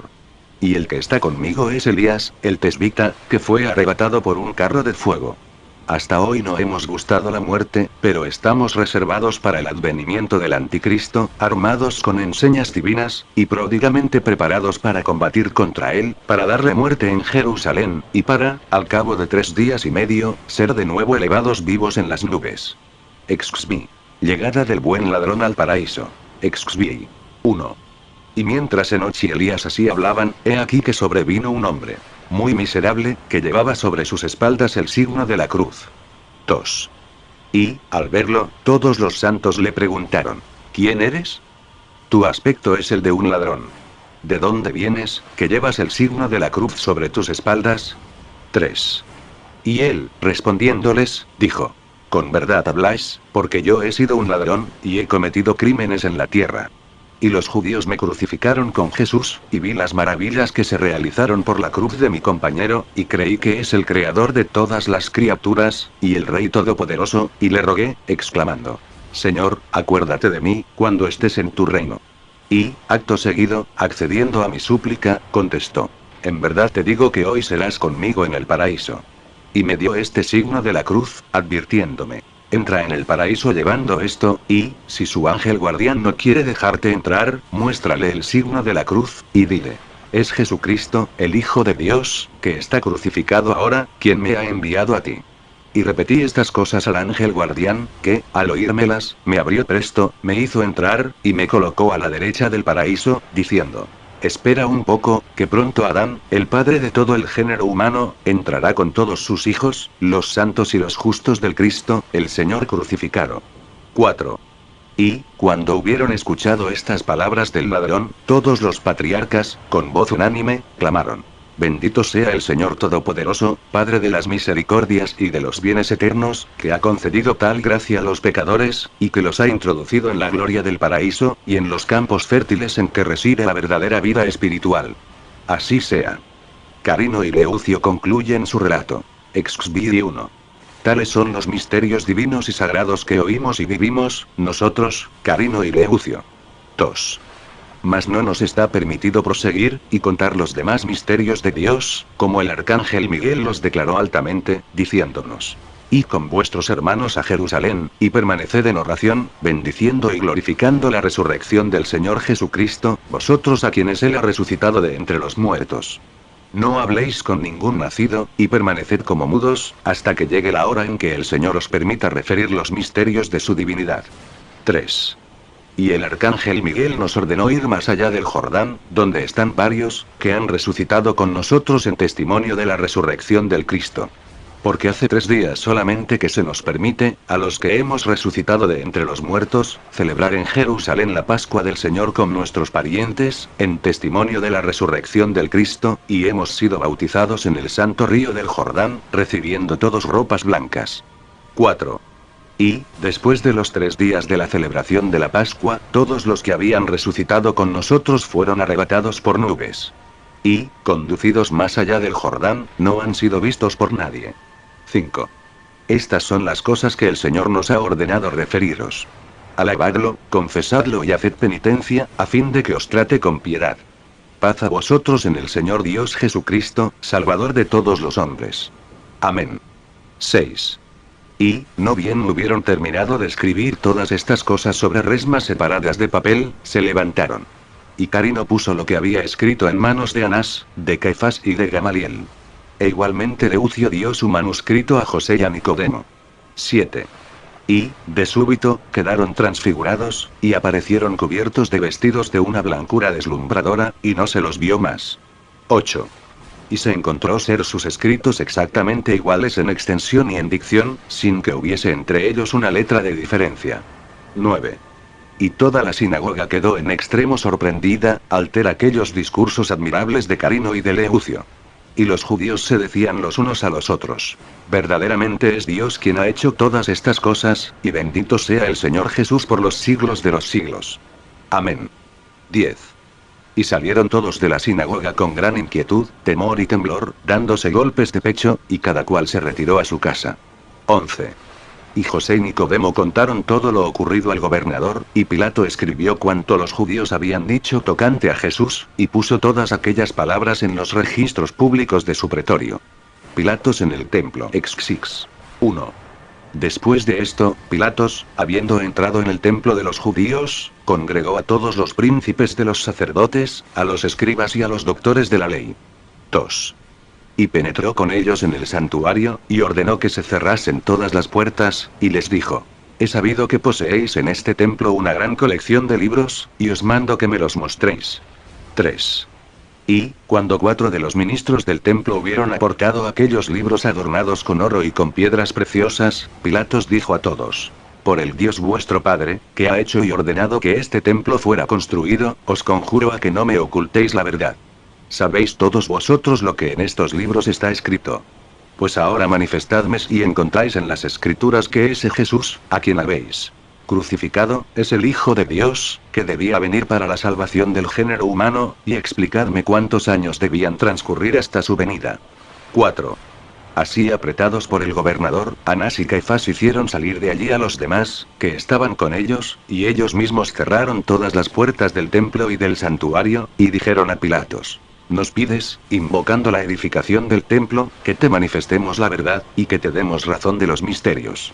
Y el que está conmigo es Elías, el tesbita, que fue arrebatado por un carro de fuego. hasta hoy no hemos gustado la muerte, pero estamos reservados para el advenimiento del anticristo, armados con enseñas divinas, y pródigamente preparados para combatir contra él, para darle muerte en Jerusalén, y para, al cabo de 3 días y medio, ser de nuevo elevados vivos en las nubes. XXV. Llegada del buen ladrón al paraíso. XXV. 1. Y mientras Enoch y Elías así hablaban, he aquí que sobrevino un hombre muy miserable, que llevaba sobre sus espaldas el signo de la cruz. 2. Y, al verlo, todos los santos le preguntaron: ¿Quién eres? Tu aspecto es el de un ladrón. ¿De dónde vienes, que llevas el signo de la cruz sobre tus espaldas? 3. Y él, respondiéndoles, dijo: Con verdad habláis, porque yo he sido un ladrón, y he cometido crímenes en la tierra. Y los judíos me crucificaron con Jesús, y vi las maravillas que se realizaron por la cruz de mi compañero, y creí que es el creador de todas las criaturas, y el Rey Todopoderoso, y le rogué, exclamando: Señor, acuérdate de mí, cuando estés en tu reino. Y, acto seguido, accediendo a mi súplica, contestó: En verdad te digo que hoy serás conmigo en el paraíso. Y me dio este signo de la cruz, advirtiéndome: Entra en el paraíso llevando esto, y, si su ángel guardián no quiere dejarte entrar, muéstrale el signo de la cruz, y dile: Es Jesucristo, el Hijo de Dios, que está crucificado ahora, quien me ha enviado a ti. Y repetí estas cosas al ángel guardián, que, al oírmelas, me abrió presto, me hizo entrar, y me colocó a la derecha del paraíso, diciendo: Espera un poco, que pronto Adán, el padre de todo el género humano, entrará con todos sus hijos, los santos y los justos del Cristo, el Señor crucificado. 4. Y, cuando hubieron escuchado estas palabras del ladrón, todos los patriarcas, con voz unánime, clamaron: Bendito sea el Señor Todopoderoso, Padre de las misericordias y de los bienes eternos, que ha concedido tal gracia a los pecadores, y que los ha introducido en la gloria del paraíso, y en los campos fértiles en que reside la verdadera vida espiritual. Así sea. Carino y Leucio concluyen su relato. XXV 1. Tales son los misterios divinos y sagrados que oímos y vivimos, nosotros, Carino y Leucio. 2. Mas no nos está permitido proseguir, y contar los demás misterios de Dios, como el arcángel Miguel los declaró altamente, diciéndonos: Id con vuestros hermanos a Jerusalén, y permaneced en oración, bendiciendo y glorificando la resurrección del Señor Jesucristo, vosotros a quienes Él ha resucitado de entre los muertos. No habléis con ningún nacido, y permaneced como mudos, hasta que llegue la hora en que el Señor os permita referir los misterios de su divinidad. 3. Y el arcángel Miguel nos ordenó ir más allá del Jordán, donde están varios, que han resucitado con nosotros en testimonio de la resurrección del Cristo. Porque hace 3 días solamente que se nos permite, a los que hemos resucitado de entre los muertos, celebrar en Jerusalén la Pascua del Señor con nuestros parientes, en testimonio de la resurrección del Cristo, y hemos sido bautizados en el santo río del Jordán, recibiendo todos ropas blancas. 4. Y, después de los 3 días de la celebración de la Pascua, todos los que habían resucitado con nosotros fueron arrebatados por nubes. Y, conducidos más allá del Jordán, no han sido vistos por nadie. 5. Estas son las cosas que el Señor nos ha ordenado referiros. Alabadlo, confesadlo y haced penitencia, a fin de que os trate con piedad. Paz a vosotros en el Señor Dios Jesucristo, Salvador de todos los hombres. Amén. 6. Y, no bien hubieron terminado de escribir todas estas cosas sobre resmas separadas de papel, se levantaron. Y Carino puso lo que había escrito en manos de Anás, de Caifás y de Gamaliel. E igualmente Leucio dio su manuscrito a José y a Nicodemo. 7. Y, de súbito, quedaron transfigurados, y aparecieron cubiertos de vestidos de una blancura deslumbradora, y no se los vio más. 8. Y se encontró ser sus escritos exactamente iguales en extensión y en dicción, sin que hubiese entre ellos una letra de diferencia. 9. Y toda la sinagoga quedó en extremo sorprendida, al ver aquellos discursos admirables de Carino y de Leucio. Y los judíos se decían los unos a los otros: Verdaderamente es Dios quien ha hecho todas estas cosas, y bendito sea el Señor Jesús por los siglos de los siglos. Amén. 10. Y salieron todos de la sinagoga con gran inquietud, temor y temblor, dándose golpes de pecho, y cada cual se retiró a su casa. 11. Y José y Nicodemo contaron todo lo ocurrido al gobernador, y Pilato escribió cuanto los judíos habían dicho tocante a Jesús, y puso todas aquellas palabras en los registros públicos de su pretorio. Pilatos en el templo. XX. 1. Después de esto, Pilatos, habiendo entrado en el templo de los judíos, congregó a todos los príncipes de los sacerdotes, a los escribas y a los doctores de la ley. 2. Y penetró con ellos en el santuario, y ordenó que se cerrasen todas las puertas, y les dijo: He sabido que poseéis en este templo una gran colección de libros, y os mando que me los mostréis. 3. Y, cuando 4 de los ministros del templo hubieron aportado aquellos libros adornados con oro y con piedras preciosas, Pilatos dijo a todos: Por el Dios vuestro Padre, que ha hecho y ordenado que este templo fuera construido, os conjuro a que no me ocultéis la verdad. Sabéis todos vosotros lo que en estos libros está escrito. Pues ahora manifestadme si encontráis en las escrituras que ese Jesús, a quien habéis crucificado, es el Hijo de Dios, que debía venir para la salvación del género humano, y explicadme cuántos años debían transcurrir hasta su venida. 4. Así apretados por el gobernador, Anás y Caifás hicieron salir de allí a los demás, que estaban con ellos, y ellos mismos cerraron todas las puertas del templo y del santuario, y dijeron a Pilatos: Nos pides, invocando la edificación del templo, que te manifestemos la verdad, y que te demos razón de los misterios.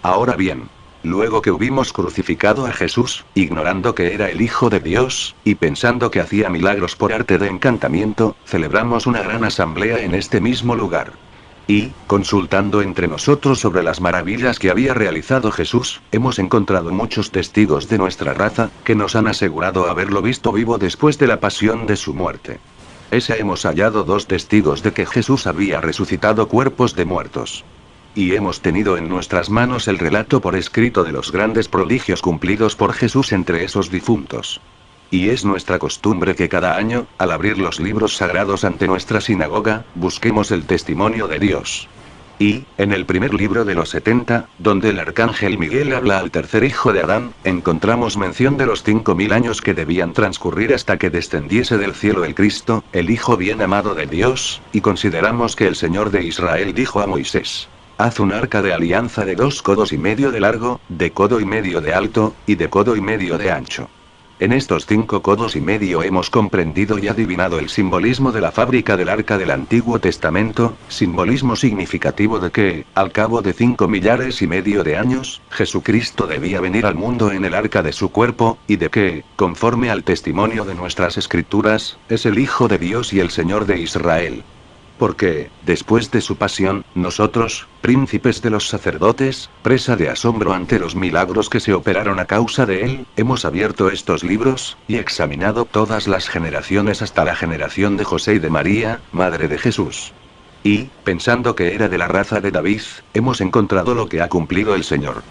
Ahora bien, luego que hubimos crucificado a Jesús, ignorando que era el Hijo de Dios, y pensando que hacía milagros por arte de encantamiento, celebramos una gran asamblea en este mismo lugar. Y, consultando entre nosotros sobre las maravillas que había realizado Jesús, hemos encontrado muchos testigos de nuestra raza, que nos han asegurado haberlo visto vivo después de la pasión de su muerte. Hemos hallado 2 testigos de que Jesús había resucitado cuerpos de muertos. Y hemos tenido en nuestras manos el relato por escrito de los grandes prodigios cumplidos por Jesús entre esos difuntos. Y es nuestra costumbre que cada año, al abrir los libros sagrados ante nuestra sinagoga, busquemos el testimonio de Dios. Y, en el primer libro de los 70, donde el arcángel Miguel habla al tercer hijo de Adán, encontramos mención de los 5000 años que debían transcurrir hasta que descendiese del cielo el Cristo, el Hijo bien amado de Dios, y consideramos que el Señor de Israel dijo a Moisés: Haz un arca de alianza de 2 codos y medio de largo, de codo y medio de alto, y de codo y medio de ancho. En estos 5 codos y medio hemos comprendido y adivinado el simbolismo de la fábrica del arca del Antiguo Testamento, simbolismo significativo de que, al cabo de 5 millares y medio de años, Jesucristo debía venir al mundo en el arca de su cuerpo, y de que, conforme al testimonio de nuestras escrituras, es el Hijo de Dios y el Señor de Israel. Porque, después de su pasión, nosotros, príncipes de los sacerdotes, presa de asombro ante los milagros que se operaron a causa de él, hemos abierto estos libros, y examinado todas las generaciones hasta la generación de José y de María, madre de Jesús. Y, pensando que era de la raza de David, hemos encontrado lo que ha cumplido el Señor.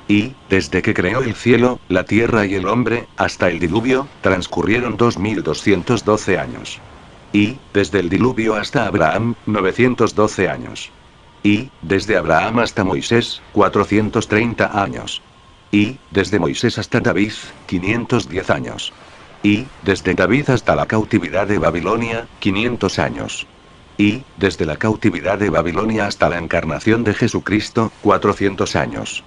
Y, desde que creó el cielo, la tierra y el hombre, hasta el diluvio, transcurrieron 2212 años. Y, desde el diluvio hasta Abraham, 912 años. Y, desde Abraham hasta Moisés, 430 años. Y, desde Moisés hasta David, 510 años. Y, desde David hasta la cautividad de Babilonia, 500 años. Y, desde la cautividad de Babilonia hasta la encarnación de Jesucristo, 400 años.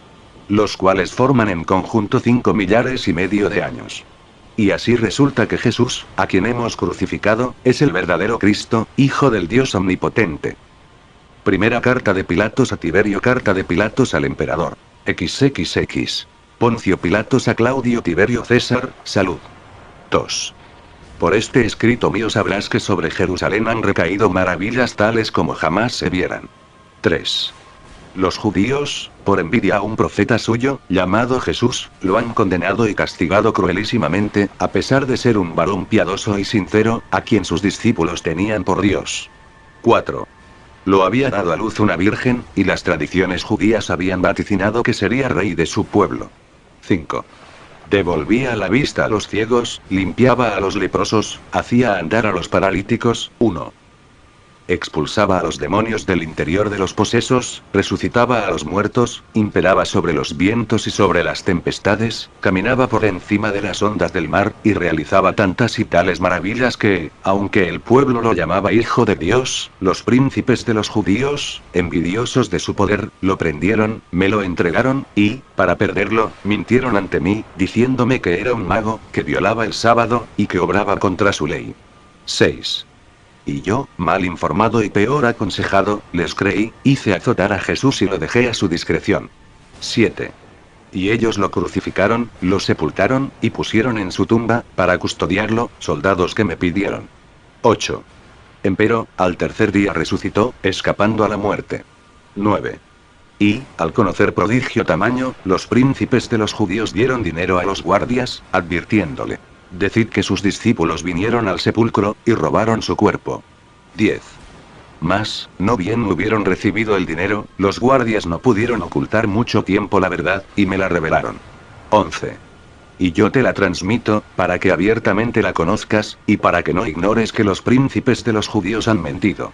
Los cuales forman en conjunto 5 millares y medio de años. Y así resulta que Jesús, a quien hemos crucificado, es el verdadero Cristo, Hijo del Dios omnipotente. Primera carta de Pilatos a Tiberio. Carta de Pilatos al emperador. XXX. Poncio Pilatos a Claudio Tiberio César, salud. 2. Por este escrito mío sabrás que sobre Jerusalén han recaído maravillas tales como jamás se vieran. 3. Los judíos, por envidia a un profeta suyo, llamado Jesús, lo han condenado y castigado cruelísimamente, a pesar de ser un varón piadoso y sincero, a quien sus discípulos tenían por Dios. 4. Lo había dado a luz una virgen, y las tradiciones judías habían vaticinado que sería rey de su pueblo. 5. Devolvía la vista a los ciegos, limpiaba a los leprosos, hacía andar a los paralíticos. 1. Expulsaba a los demonios del interior de los posesos, resucitaba a los muertos, imperaba sobre los vientos y sobre las tempestades, caminaba por encima de las ondas del mar, y realizaba tantas y tales maravillas que, aunque el pueblo lo llamaba Hijo de Dios, los príncipes de los judíos, envidiosos de su poder, lo prendieron, me lo entregaron, y, para perderlo, mintieron ante mí, diciéndome que era un mago, que violaba el sábado, y que obraba contra su ley. 6. Y yo, mal informado y peor aconsejado, les creí, hice azotar a Jesús y lo dejé a su discreción. 7. Y ellos lo crucificaron, lo sepultaron, y pusieron en su tumba, para custodiarlo, soldados que me pidieron. 8. Empero, al tercer día resucitó, escapando a la muerte. 9. Y, al conocer prodigio tamaño, los príncipes de los judíos dieron dinero a los guardias, advirtiéndole: decid que sus discípulos vinieron al sepulcro, y robaron su cuerpo. 10. Mas, no bien hubieron recibido el dinero, los guardias no pudieron ocultar mucho tiempo la verdad, y me la revelaron. 11. Y yo te la transmito, para que abiertamente la conozcas, y para que no ignores que los príncipes de los judíos han mentido.